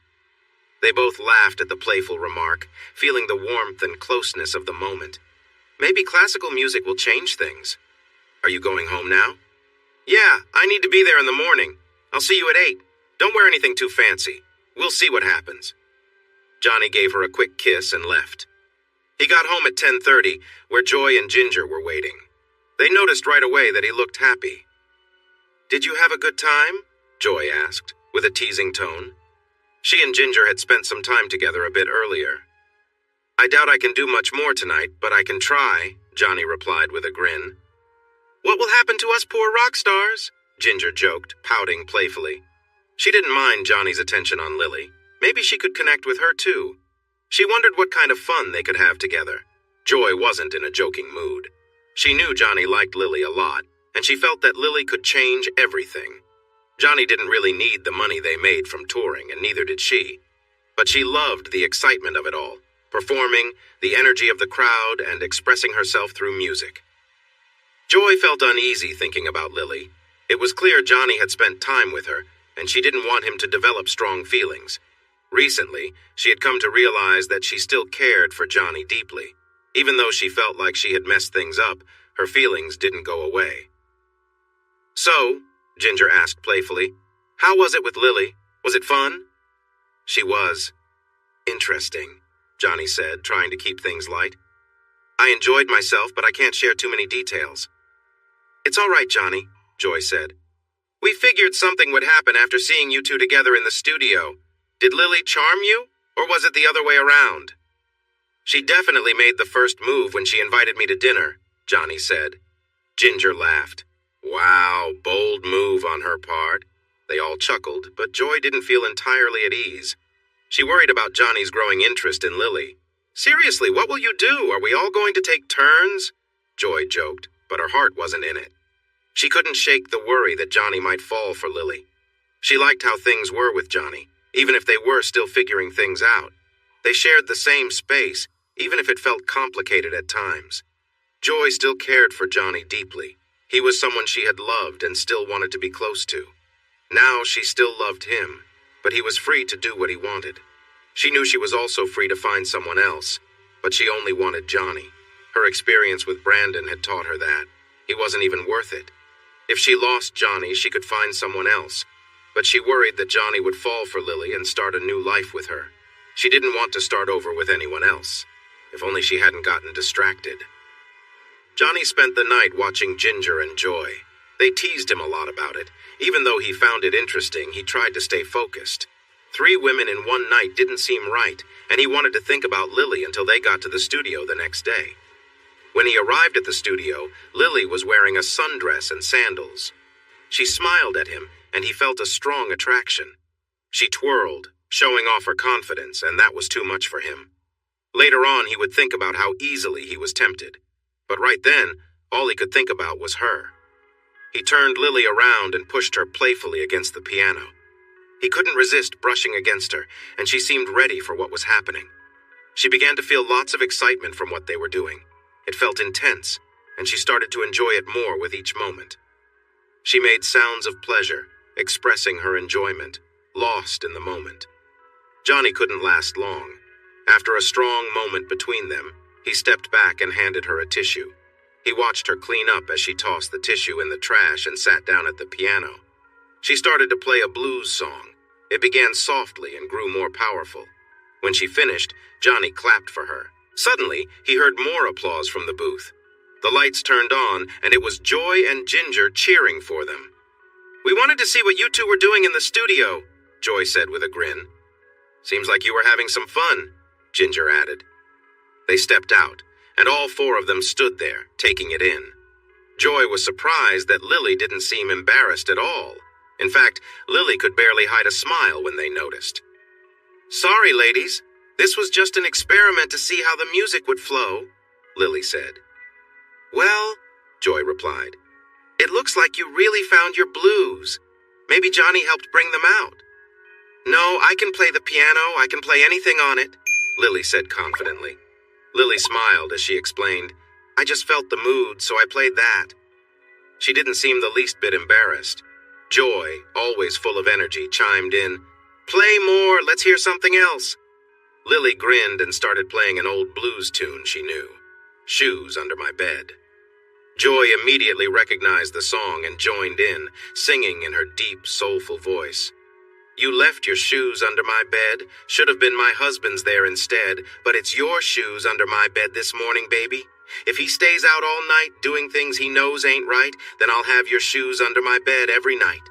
They both laughed at the playful remark, feeling the warmth and closeness of the moment. Maybe classical music will change things. "Are you going home now?" "Yeah, I need to be there in the morning. I'll see you at 8. Don't wear anything too fancy. We'll see what happens." Johnny gave her a quick kiss and left. He got home at 10:30, where Joy and Ginger were waiting. They noticed right away that he looked happy. "Did you have a good time?" Joy asked, with a teasing tone. She and Ginger had spent some time together a bit earlier. "I doubt I can do much more tonight, but I can try," Johnny replied with a grin. "What will happen to us poor rock stars?" Ginger joked, pouting playfully. She didn't mind Johnny's attention on Lily. Maybe she could connect with her too. She wondered what kind of fun they could have together. Joy wasn't in a joking mood. She knew Johnny liked Lily a lot, and she felt that Lily could change everything. Johnny didn't really need the money they made from touring, and neither did she. But she loved the excitement of it all, performing, the energy of the crowd, and expressing herself through music. Joy felt uneasy thinking about Lily. It was clear Johnny had spent time with her, and she didn't want him to develop strong feelings. Recently, she had come to realize that she still cared for Johnny deeply. Even though she felt like she had messed things up, her feelings didn't go away. "So," Ginger asked playfully, "how was it with Lily? Was it fun?" "She was. Interesting," Johnny said, trying to keep things light. "I enjoyed myself, but I can't share too many details." "It's all right, Johnny," Joy said. "We figured something would happen after seeing you two together in the studio. Did Lily charm you, or was it the other way around?" "She definitely made the first move when she invited me to dinner," Johnny said. Ginger laughed. Wow, bold move on her part. They all chuckled, but Joy didn't feel entirely at ease. She worried about Johnny's growing interest in Lily. "Seriously, what will you do? Are we all going to take turns?" Joy joked, but her heart wasn't in it. She couldn't shake the worry that Johnny might fall for Lily. She liked how things were with Johnny, even if they were still figuring things out. They shared the same space, even if it felt complicated at times. Joy still cared for Johnny deeply. He was someone she had loved and still wanted to be close to. Now she still loved him, but he was free to do what he wanted. She knew she was also free to find someone else, but she only wanted Johnny. Her experience with Brandon had taught her that. He wasn't even worth it. If she lost Johnny, she could find someone else, but she worried that Johnny would fall for Lily and start a new life with her. She didn't want to start over with anyone else. If only she hadn't gotten distracted. Johnny spent the night watching Ginger and Joy. They teased him a lot about it. Even though he found it interesting, he tried to stay focused. 3 women in one night didn't seem right, and he wanted to think about Lily until they got to the studio the next day. When he arrived at the studio, Lily was wearing a sundress and sandals. She smiled at him, and he felt a strong attraction. She twirled, showing off her confidence, and that was too much for him. Later on, he would think about how easily he was tempted. But right then, all he could think about was her. He turned Lily around and pushed her playfully against the piano. He couldn't resist brushing against her, and she seemed ready for what was happening. She began to feel lots of excitement from what they were doing. It felt intense, and she started to enjoy it more with each moment. She made sounds of pleasure, expressing her enjoyment, lost in the moment. Johnny couldn't last long. After a strong moment between them, he stepped back and handed her a tissue. He watched her clean up as she tossed the tissue in the trash and sat down at the piano. She started to play a blues song. It began softly and grew more powerful. When she finished, Johnny clapped for her. Suddenly, he heard more applause from the booth. The lights turned on, and it was Joy and Ginger cheering for them. "We wanted to see what you two were doing in the studio," Joy said with a grin. "Seems like you were having some fun," Ginger added. They stepped out, and all 4 of them stood there, taking it in. Joy was surprised that Lily didn't seem embarrassed at all. In fact, Lily could barely hide a smile when they noticed. "Sorry, ladies. This was just an experiment to see how the music would flow," Lily said. "Well," Joy replied, "it looks like you really found your blues. Maybe Johnny helped bring them out." "No, I can play the piano. I can play anything on it," Lily said confidently. Lily smiled as she explained, "I just felt the mood, so I played that." She didn't seem the least bit embarrassed. Joy, always full of energy, chimed in, "Play more, let's hear something else." Lily grinned and started playing an old blues tune she knew, "Shoes Under My Bed." Joy immediately recognized the song and joined in, singing in her deep, soulful voice. "You left your shoes under my bed, should have been my husband's there instead, but it's your shoes under my bed this morning, baby. If he stays out all night doing things he knows ain't right, then I'll have your shoes under my bed every night."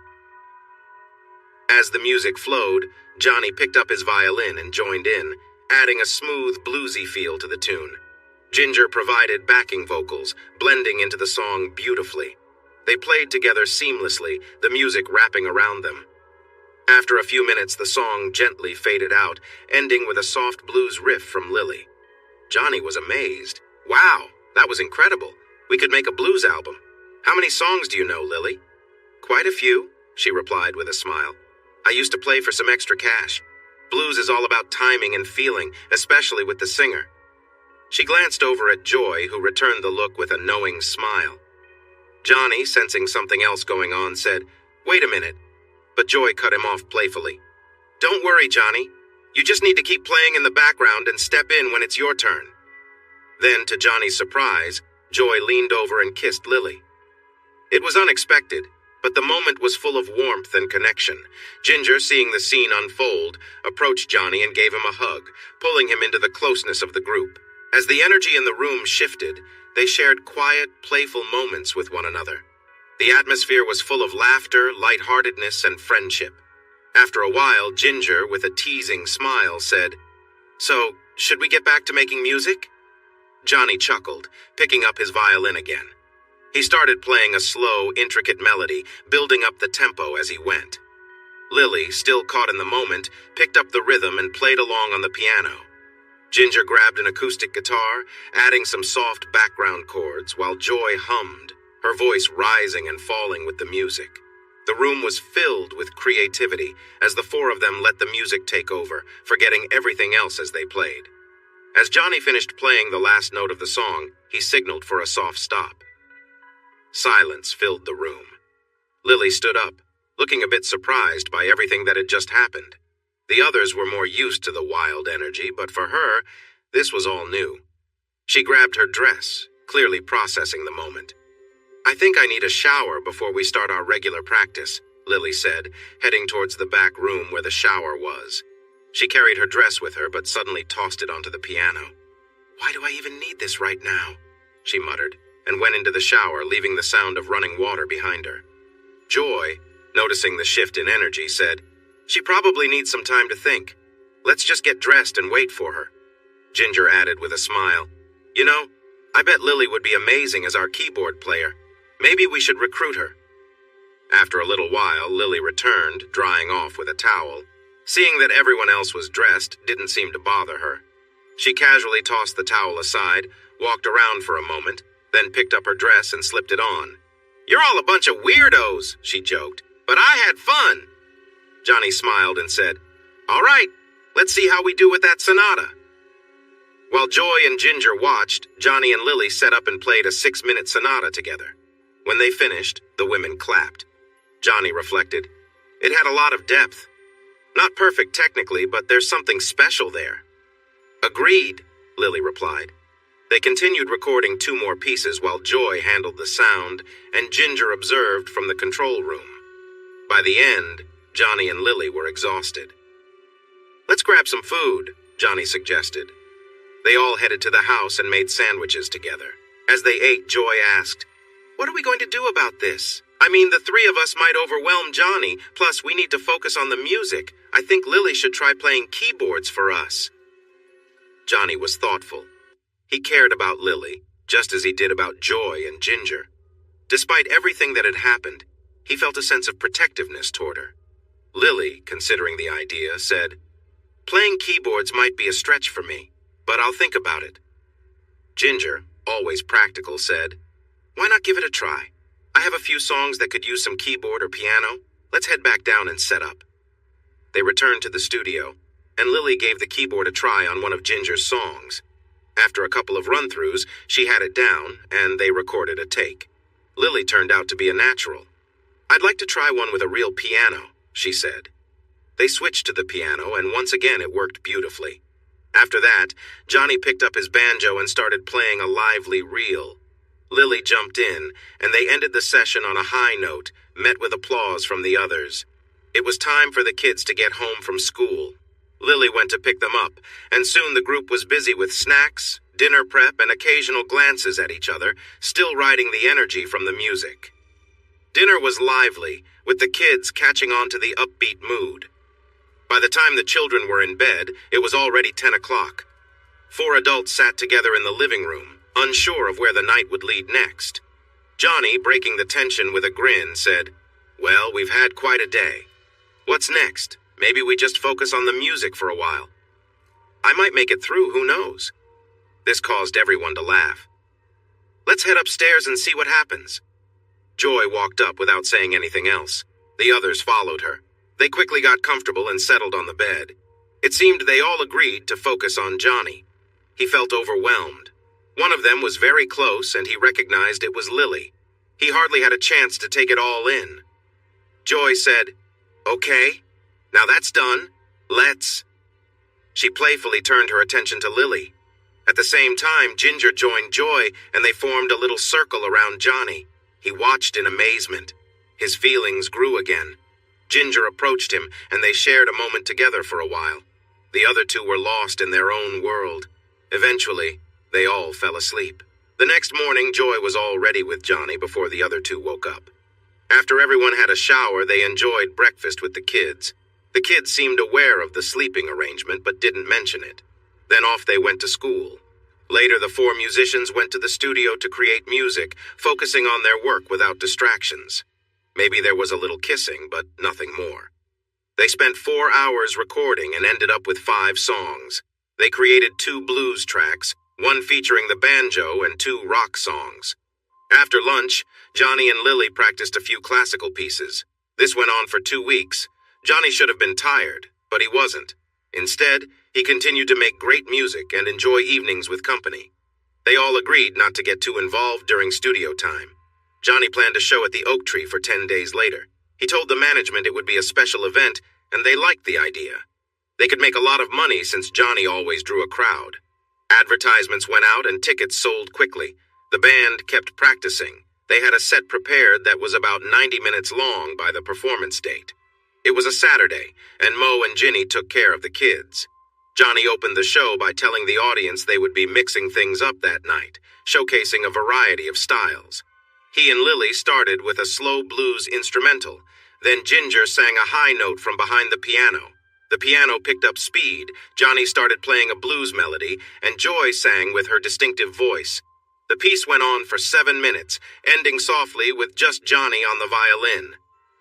As the music flowed, Johnny picked up his violin and joined in, adding a smooth, bluesy feel to the tune. Ginger provided backing vocals, blending into the song beautifully. They played together seamlessly, the music wrapping around them. After a few minutes, the song gently faded out, ending with a soft blues riff from Lily. Johnny was amazed. "Wow, that was incredible. We could make a blues album. How many songs do you know, Lily?" "Quite a few," she replied with a smile. "I used to play for some extra cash. Blues is all about timing and feeling, especially with the singer." She glanced over at Joy, who returned the look with a knowing smile. Johnny, sensing something else going on, said, "Wait a minute." But Joy cut him off playfully. "Don't worry, Johnny. You just need to keep playing in the background and step in when it's your turn." Then, to Johnny's surprise, Joy leaned over and kissed Lily. It was unexpected, but the moment was full of warmth and connection. Ginger, seeing the scene unfold, approached Johnny and gave him a hug, pulling him into the closeness of the group. As the energy in the room shifted, they shared quiet, playful moments with one another. The atmosphere was full of laughter, lightheartedness, and friendship. After a while, Ginger, with a teasing smile, said, "So, should we get back to making music?" Johnny chuckled, picking up his violin again. He started playing a slow, intricate melody, building up the tempo as he went. Lily, still caught in the moment, picked up the rhythm and played along on the piano. Ginger grabbed an acoustic guitar, adding some soft background chords, while Joy hummed, her voice rising and falling with the music. The room was filled with creativity as the four of them let the music take over, forgetting everything else as they played. As Johnny finished playing the last note of the song, he signaled for a soft stop. Silence filled the room. Lily stood up, looking a bit surprised by everything that had just happened. The others were more used to the wild energy, but for her, this was all new. She grabbed her dress, clearly processing the moment. "I think I need a shower before we start our regular practice," Lily said, heading towards the back room where the shower was. She carried her dress with her, but suddenly tossed it onto the piano. "Why do I even need this right now?" she muttered, and went into the shower, leaving the sound of running water behind her. Joy, noticing the shift in energy, said, "She probably needs some time to think. Let's just get dressed and wait for her." Ginger added with a smile, "You know, I bet Lily would be amazing as our keyboard player. Maybe we should recruit her." After a little while, Lily returned, drying off with a towel. Seeing that everyone else was dressed didn't seem to bother her. She casually tossed the towel aside, walked around for a moment, then picked up her dress and slipped it on. "You're all a bunch of weirdos," she joked, "but I had fun." Johnny smiled and said, "All right, let's see how we do with that sonata." While Joy and Ginger watched, Johnny and Lily set up and played a 6-minute sonata together. When they finished, the women clapped. Johnny reflected, "It had a lot of depth. Not perfect technically, but there's something special there." "Agreed," Lily replied. They continued recording 2 more pieces while Joy handled the sound and Ginger observed from the control room. By the end, Johnny and Lily were exhausted. "Let's grab some food," Johnny suggested. They all headed to the house and made sandwiches together. As they ate, Joy asked, "What are we going to do about this? I mean, the 3 of us might overwhelm Johnny, plus we need to focus on the music. I think Lily should try playing keyboards for us." Johnny was thoughtful. He cared about Lily, just as he did about Joy and Ginger. Despite everything that had happened, he felt a sense of protectiveness toward her. Lily, considering the idea, said, "Playing keyboards might be a stretch for me, but I'll think about it." Ginger, always practical, said, "Why not give it a try? I have a few songs that could use some keyboard or piano. Let's head back down and set up." They returned to the studio, and Lily gave the keyboard a try on one of Ginger's songs. After a couple of run-throughs, she had it down, and they recorded a take. Lily turned out to be a natural. "I'd like to try one with a real piano," she said. They switched to the piano, and once again it worked beautifully. After that, Johnny picked up his banjo and started playing a lively reel. Lily jumped in, and they ended the session on a high note, met with applause from the others. It was time for the kids to get home from school. Lily went to pick them up, and soon the group was busy with snacks, dinner prep, and occasional glances at each other, still riding the energy from the music. Dinner was lively, with the kids catching on to the upbeat mood. By the time the children were in bed, it was already 10 o'clock. 4 adults sat together in the living room, unsure of where the night would lead next. Johnny, breaking the tension with a grin, said, "Well, we've had quite a day. What's next? Maybe we just focus on the music for a while. I might make it through, who knows?" This caused everyone to laugh. "Let's head upstairs and see what happens." Joy walked up without saying anything else. The others followed her. They quickly got comfortable and settled on the bed. It seemed they all agreed to focus on Johnny. He felt overwhelmed. One of them was very close, and he recognized it was Lily. He hardly had a chance to take it all in. Joy said, "Okay, now that's done. Let's..." She playfully turned her attention to Lily. At the same time, Ginger joined Joy, and they formed a little circle around Johnny. He watched in amazement. His feelings grew again. Ginger approached him, and they shared a moment together for a while. The other two were lost in their own world. Eventually, they all fell asleep. The next morning, Joy was all ready with Johnny before the other two woke up. After everyone had a shower, they enjoyed breakfast with the kids. The kids seemed aware of the sleeping arrangement, but didn't mention it. Then off they went to school. Later, the 4 musicians went to the studio to create music, focusing on their work without distractions. Maybe there was a little kissing, but nothing more. They spent 4 hours recording and ended up with 5 songs. They created 2 blues tracks, one featuring the banjo and 2 rock songs. After lunch, Johnny and Lily practiced a few classical pieces. This went on for 2 weeks. Johnny should have been tired, but he wasn't. Instead, he continued to make great music and enjoy evenings with company. They all agreed not to get too involved during studio time. Johnny planned a show at the Oak Tree for 10 days later. He told the management it would be a special event, and they liked the idea. They could make a lot of money since Johnny always drew a crowd. Advertisements went out and tickets sold quickly. The band kept practicing. They had a set prepared that was about 90 minutes long by the performance date. It was a Saturday, and Mo and Ginny took care of the kids. Johnny opened the show by telling the audience they would be mixing things up that night, showcasing a variety of styles. He and Lily started with a slow blues instrumental. Then Ginger sang a high note from behind the piano. The piano picked up speed, Johnny started playing a blues melody, and Joy sang with her distinctive voice. The piece went on for 7 minutes, ending softly with just Johnny on the violin.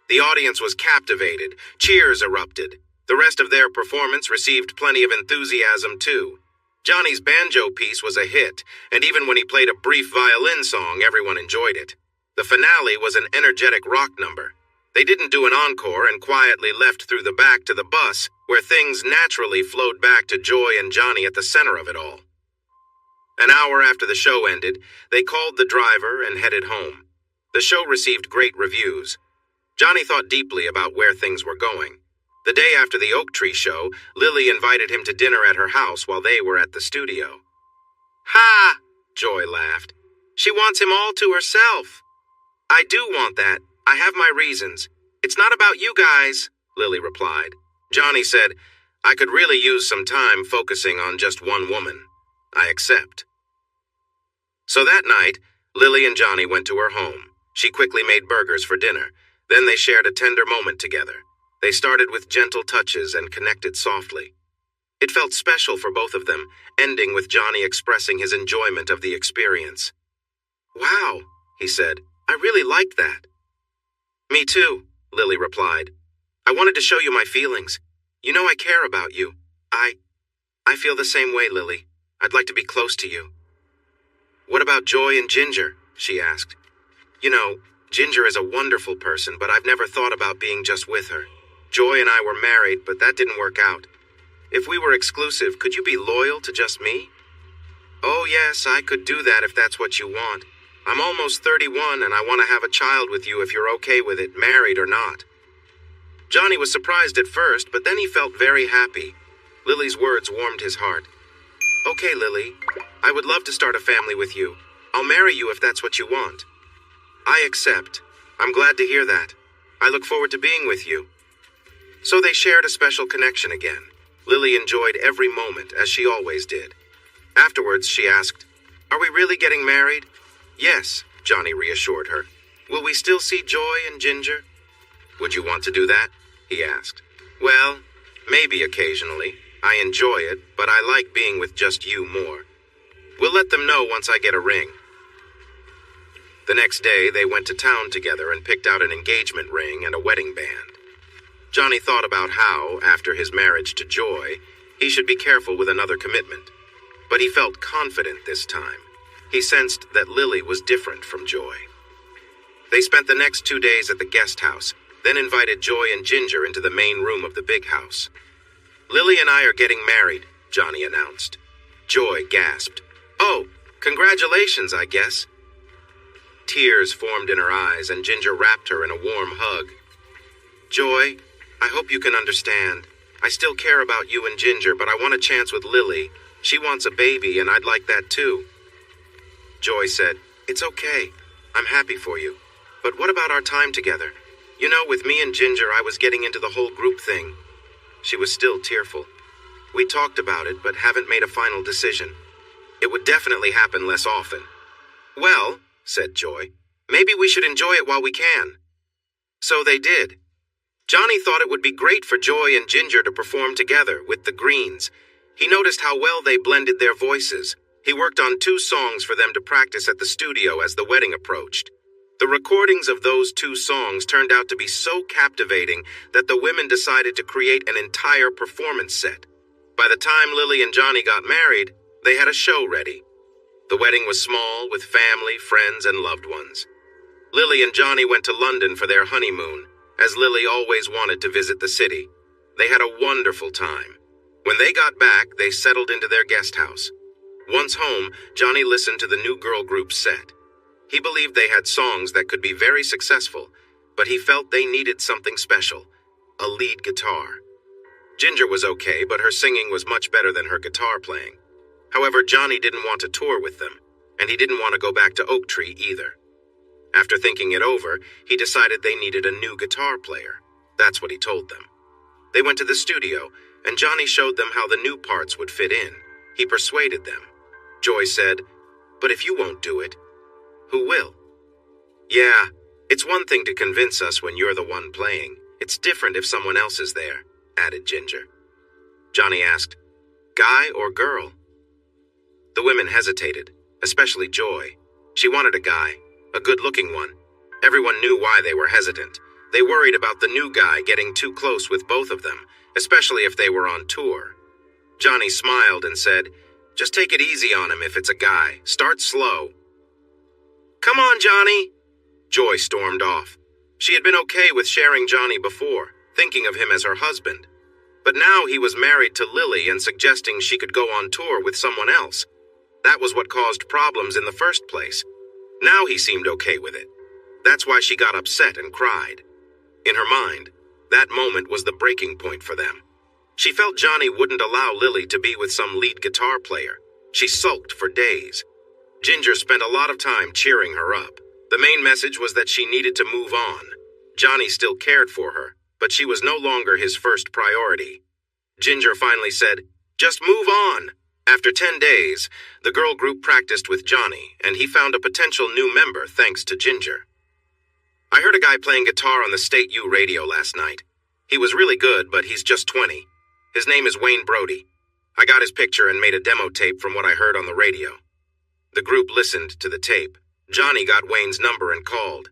The audience was captivated. Cheers erupted. The rest of their performance received plenty of enthusiasm, too. Johnny's banjo piece was a hit, and even when he played a brief violin song, everyone enjoyed it. The finale was an energetic rock number. They didn't do an encore and quietly left through the back to the bus, where things naturally flowed back to Joy and Johnny at the center of it all. An hour after the show ended, they called the driver and headed home. The show received great reviews. Johnny thought deeply about where things were going. The day after the Oak Tree show, Lily invited him to dinner at her house while they were at the studio. "Ha!" Joy laughed. "She wants him all to herself." "I do want that. I have my reasons. It's not about you guys," Lily replied. Johnny said, "I could really use some time focusing on just one woman. I accept." So that night, Lily and Johnny went to her home. She quickly made burgers for dinner. Then they shared a tender moment together. They started with gentle touches and connected softly. It felt special for both of them, ending with Johnny expressing his enjoyment of the experience. "Wow," he said, "I really liked that." "Me too," Lily replied. "I wanted to show you my feelings. You know I care about you. I feel the same way, Lily. I'd like to be close to you." "What about Joy and Ginger?" she asked. "You know, Ginger is a wonderful person, but I've never thought about being just with her. Joy and I were married, but that didn't work out. If we were exclusive, could you be loyal to just me?" "Oh yes, I could do that if that's what you want. I'm almost 31 and I want to have a child with you if you're okay with it, married or not." Johnny was surprised at first, but then he felt very happy. Lily's words warmed his heart. "Okay, Lily, I would love to start a family with you. I'll marry you if that's what you want." "I accept. I'm glad to hear that. I look forward to being with you." So they shared a special connection again. Lily enjoyed every moment, as she always did. Afterwards, she asked, "Are we really getting married?" "Yes," Johnny reassured her. "Will we still see Joy and Ginger?" "Would you want to do that?" he asked. "Well, maybe occasionally. I enjoy it, but I like being with just you more. We'll let them know once I get a ring." The next day, they went to town together and picked out an engagement ring and a wedding band. Johnny thought about how, after his marriage to Joy, he should be careful with another commitment. But he felt confident this time. He sensed that Lily was different from Joy. They spent the next 2 days at the guest house, then invited Joy and Ginger into the main room of the big house. "Lily and I are getting married," Johnny announced. Joy gasped. "Oh, congratulations, I guess." Tears formed in her eyes, and Ginger wrapped her in a warm hug. "Joy, I hope you can understand. I still care about you and Ginger, but I want a chance with Lily. She wants a baby, and I'd like that too." Joy said, "It's okay. I'm happy for you. But what about our time together? You know, with me and Ginger, I was getting into the whole group thing." She was still tearful. "We talked about it, but haven't made a final decision. It would definitely happen less often." "Well," said Joy, "maybe we should enjoy it while we can." So they did. Johnny thought it would be great for Joy and Ginger to perform together with the Greens. He noticed how well they blended their voices. He worked on 2 songs for them to practice at the studio as the wedding approached. The recordings of those 2 songs turned out to be so captivating that the women decided to create an entire performance set. By the time Lily and Johnny got married, they had a show ready. The wedding was small, with family, friends, and loved ones. Lily and Johnny went to London for their honeymoon, as Lily always wanted to visit the city. They had a wonderful time. When they got back, they settled into their guest house. Once home, Johnny listened to the new girl group's set. He believed they had songs that could be very successful, but he felt they needed something special, a lead guitar. Ginger was okay, but her singing was much better than her guitar playing. However, Johnny didn't want to tour with them, and he didn't want to go back to Oak Tree either. After thinking it over, he decided they needed a new guitar player. That's what he told them. They went to the studio, and Johnny showed them how the new parts would fit in. He persuaded them. Joy said, "But if you won't do it, who will?" "Yeah, it's one thing to convince us when you're the one playing. It's different if someone else is there," added Ginger. Johnny asked, "Guy or girl?" The women hesitated, especially Joy. She wanted a guy, a good-looking one. Everyone knew why they were hesitant. They worried about the new guy getting too close with both of them, especially if they were on tour. Johnny smiled and said, "Just take it easy on him if it's a guy. Start slow." "Come on, Johnny!" Joy stormed off. She had been okay with sharing Johnny before, thinking of him as her husband. But now he was married to Lily and suggesting she could go on tour with someone else. That was what caused problems in the first place. Now he seemed okay with it. That's why she got upset and cried. In her mind, that moment was the breaking point for them. She felt Johnny wouldn't allow Lily to be with some lead guitar player. She sulked for days. Ginger spent a lot of time cheering her up. The main message was that she needed to move on. Johnny still cared for her, but she was no longer his first priority. Ginger finally said, "Just move on." After 10 days, the girl group practiced with Johnny, and he found a potential new member thanks to Ginger. "I heard a guy playing guitar on the State U radio last night. He was really good, but he's just 20. His name is Wayne Brody. I got his picture and made a demo tape from what I heard on the radio." The group listened to the tape. Johnny got Wayne's number and called.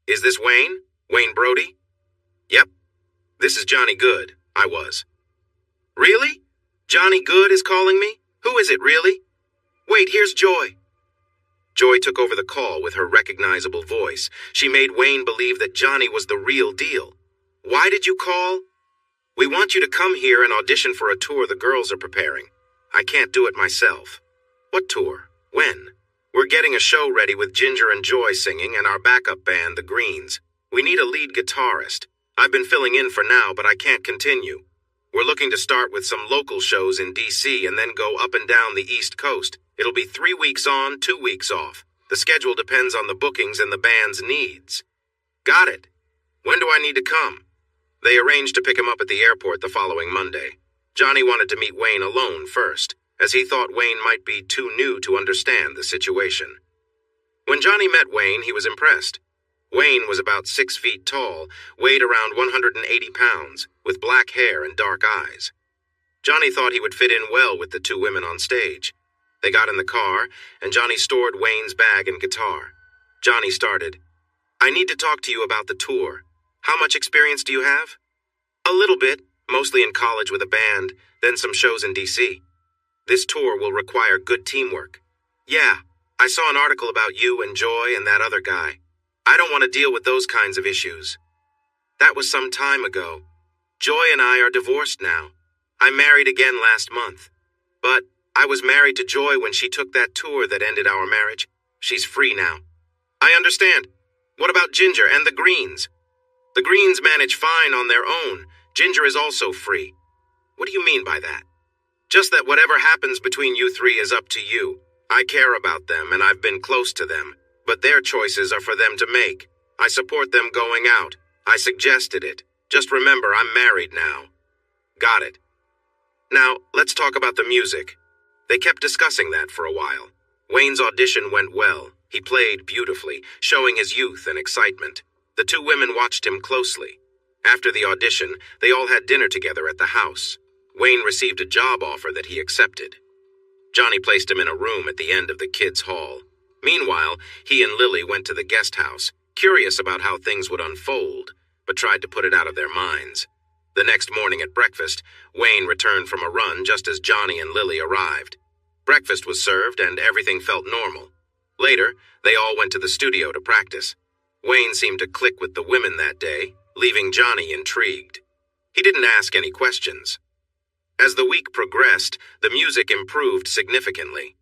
"Is this Wayne? Wayne Brody?" "Yep. This is Johnny Good." I was. "Really? Johnny Good is calling me? Who is it, really? Wait, here's Joy." Joy took over the call with her recognizable voice. She made Wayne believe that Johnny was the real deal. "Why did you call?" "We want you to come here and audition for a tour the girls are preparing. I can't do it myself." "What tour? When?" "We're getting a show ready with Ginger and Joy singing and our backup band, the Greens. We need a lead guitarist. I've been filling in for now, but I can't continue. We're looking to start with some local shows in D.C. and then go up and down the East Coast. It'll be 3 weeks on, 2 weeks off. The schedule depends on the bookings and the band's needs." "Got it. When do I need to come?" They arranged to pick him up at the airport the following Monday. Johnny wanted to meet Wayne alone first. as he thought Wayne might be too new to understand the situation. When Johnny met Wayne, he was impressed. Wayne was about 6 feet tall, weighed around 180 pounds, with black hair and dark eyes. Johnny thought he would fit in well with the two women on stage. They got in the car, and Johnny stored Wayne's bag and guitar. Johnny started, "I need to talk to you about the tour. How much experience do you have?" "A little bit, mostly in college with a band, then some shows in D.C. This tour will require good teamwork." "Yeah, I saw an article about you and Joy and that other guy. I don't want to deal with those kinds of issues." "That was some time ago. Joy and I are divorced now. I married again last month. But I was married to Joy when she took that tour that ended our marriage. She's free now." "I understand. What about Ginger and the Greens?" "The Greens manage fine on their own. Ginger is also free." "What do you mean by that?" "Just that whatever happens between you three is up to you. I care about them and I've been close to them, but their choices are for them to make. I support them going out. I suggested it. Just remember, I'm married now." "Got it. Now, let's talk about the music." They kept discussing that for a while. Wayne's audition went well. He played beautifully, showing his youth and excitement. The two women watched him closely. After the audition, they all had dinner together at the house. Wayne received a job offer that he accepted. Johnny placed him in a room at the end of the kids' hall. Meanwhile, he and Lily went to the guest house, curious about how things would unfold, but tried to put it out of their minds. The next morning at breakfast, Wayne returned from a run just as Johnny and Lily arrived. Breakfast was served and everything felt normal. Later, they all went to the studio to practice. Wayne seemed to click with the women that day, leaving Johnny intrigued. He didn't ask any questions. As the week progressed, the music improved significantly.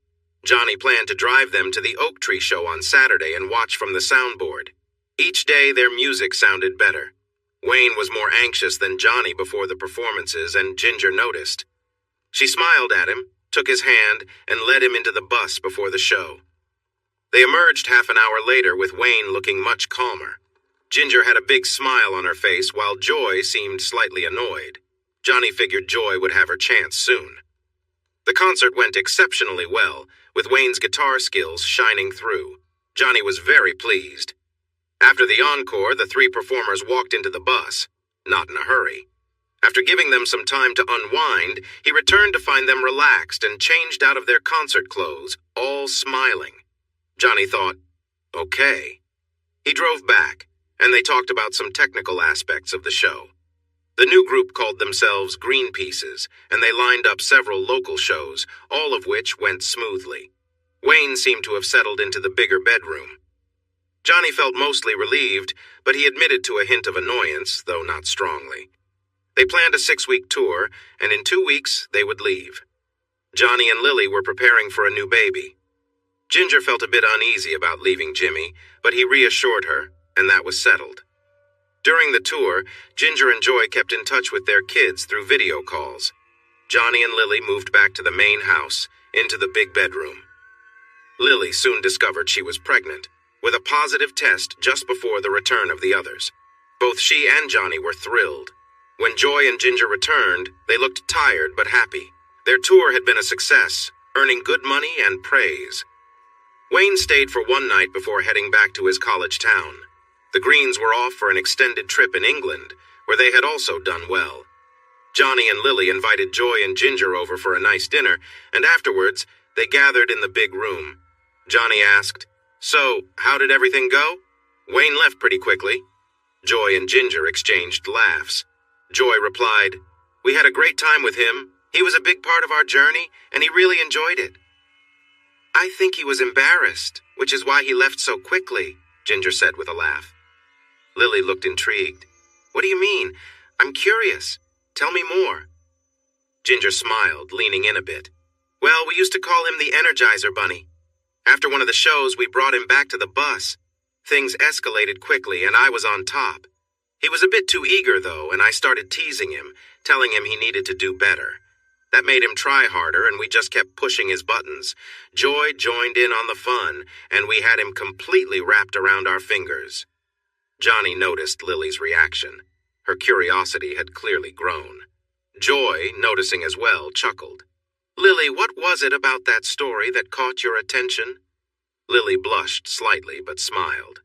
Johnny planned to drive them to the Oak Tree show on Saturday and watch from the soundboard. Each day, their music sounded better. Wayne was more anxious than Johnny before the performances, and Ginger noticed. She smiled at him, took his hand, and led him into the bus before the show. They emerged half an hour later with Wayne looking much calmer. Ginger had a big smile on her face while Joy seemed slightly annoyed. Johnny figured Joy would have her chance soon. The concert went exceptionally well, with Wayne's guitar skills shining through. Johnny was very pleased. After the encore, the three performers walked into the bus, not in a hurry. After giving them some time to unwind, he returned to find them relaxed and changed out of their concert clothes, all smiling. Johnny thought, okay. He drove back, and they talked about some technical aspects of the show. The new group called themselves Green Pieces, and they lined up several local shows, all of which went smoothly. Wayne seemed to have settled into the bigger bedroom. Johnny felt mostly relieved, but he admitted to a hint of annoyance, though not strongly. They planned a 6-week tour, and in 2 weeks they would leave. Johnny and Lily were preparing for a new baby. Ginger felt a bit uneasy about leaving Jimmy, but he reassured her, and that was settled. During the tour, Ginger and Joy kept in touch with their kids through video calls. Johnny and Lily moved back to the main house, into the big bedroom. Lily soon discovered she was pregnant, with a positive test just before the return of the others. Both she and Johnny were thrilled. When Joy and Ginger returned, they looked tired but happy. Their tour had been a success, earning good money and praise. Wayne stayed for one night before heading back to his college town. The Greens were off for an extended trip in England, where they had also done well. Johnny and Lily invited Joy and Ginger over for a nice dinner, and afterwards, they gathered in the big room. Johnny asked, "So, how did everything go?" Wayne left pretty quickly. Joy and Ginger exchanged laughs. Joy replied, "We had a great time with him. He was a big part of our journey, and he really enjoyed it." "I think he was embarrassed, which is why he left so quickly," Ginger said with a laugh. Lily looked intrigued. "What do you mean? I'm curious. Tell me more." Ginger smiled, leaning in a bit. "Well, we used to call him the Energizer Bunny. After one of the shows, we brought him back to the bus. Things escalated quickly, and I was on top. He was a bit too eager, though, and I started teasing him, telling him he needed to do better. That made him try harder, and we just kept pushing his buttons. Joy joined in on the fun, and we had him completely wrapped around our fingers." Johnny noticed Lily's reaction. Her curiosity had clearly grown. Joy, noticing as well, chuckled. Lily, what was it about that story that caught your attention? Lily blushed slightly but smiled.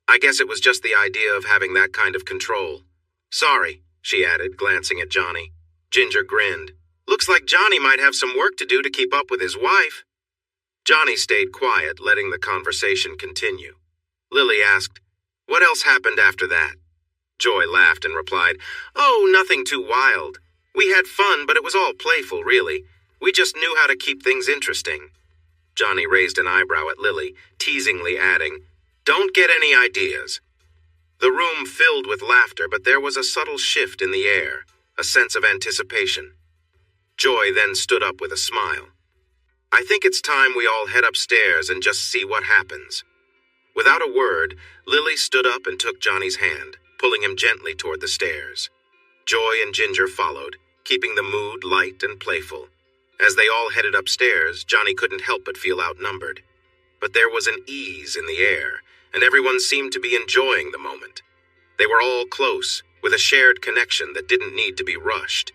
I guess it was just the idea of having that kind of control. Sorry, she added, glancing at Johnny. Ginger grinned. Looks like Johnny might have some work to do to keep up with his wife. Johnny stayed quiet, letting the conversation continue. Lily asked, What else happened after that? Joy laughed and replied, Oh, nothing too wild. We had fun, but it was all playful, really. We just knew how to keep things interesting. Johnny raised an eyebrow at Lily, teasingly adding, Don't get any ideas. The room filled with laughter, but there was a subtle shift in the air, a sense of anticipation. Joy then stood up with a smile. I think it's time we all head upstairs and just see what happens. Without a word, Lily stood up and took Johnny's hand, pulling him gently toward the stairs. Joy and Ginger followed, keeping the mood light and playful. As they all headed upstairs, Johnny couldn't help but feel outnumbered. But there was an ease in the air, and everyone seemed to be enjoying the moment. They were all close, with a shared connection that didn't need to be rushed.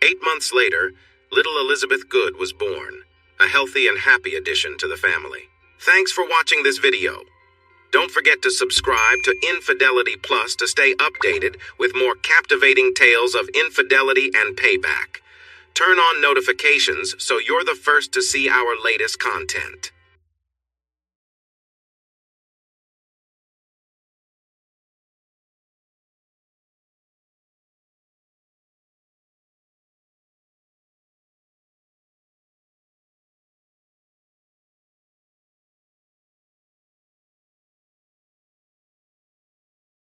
8 months later, little Elizabeth Good was born, a healthy and happy addition to the family. Thanks for watching this video. Don't forget to subscribe to Infidelity Plus to stay updated with more captivating tales of infidelity and payback. Turn on notifications so you're the first to see our latest content.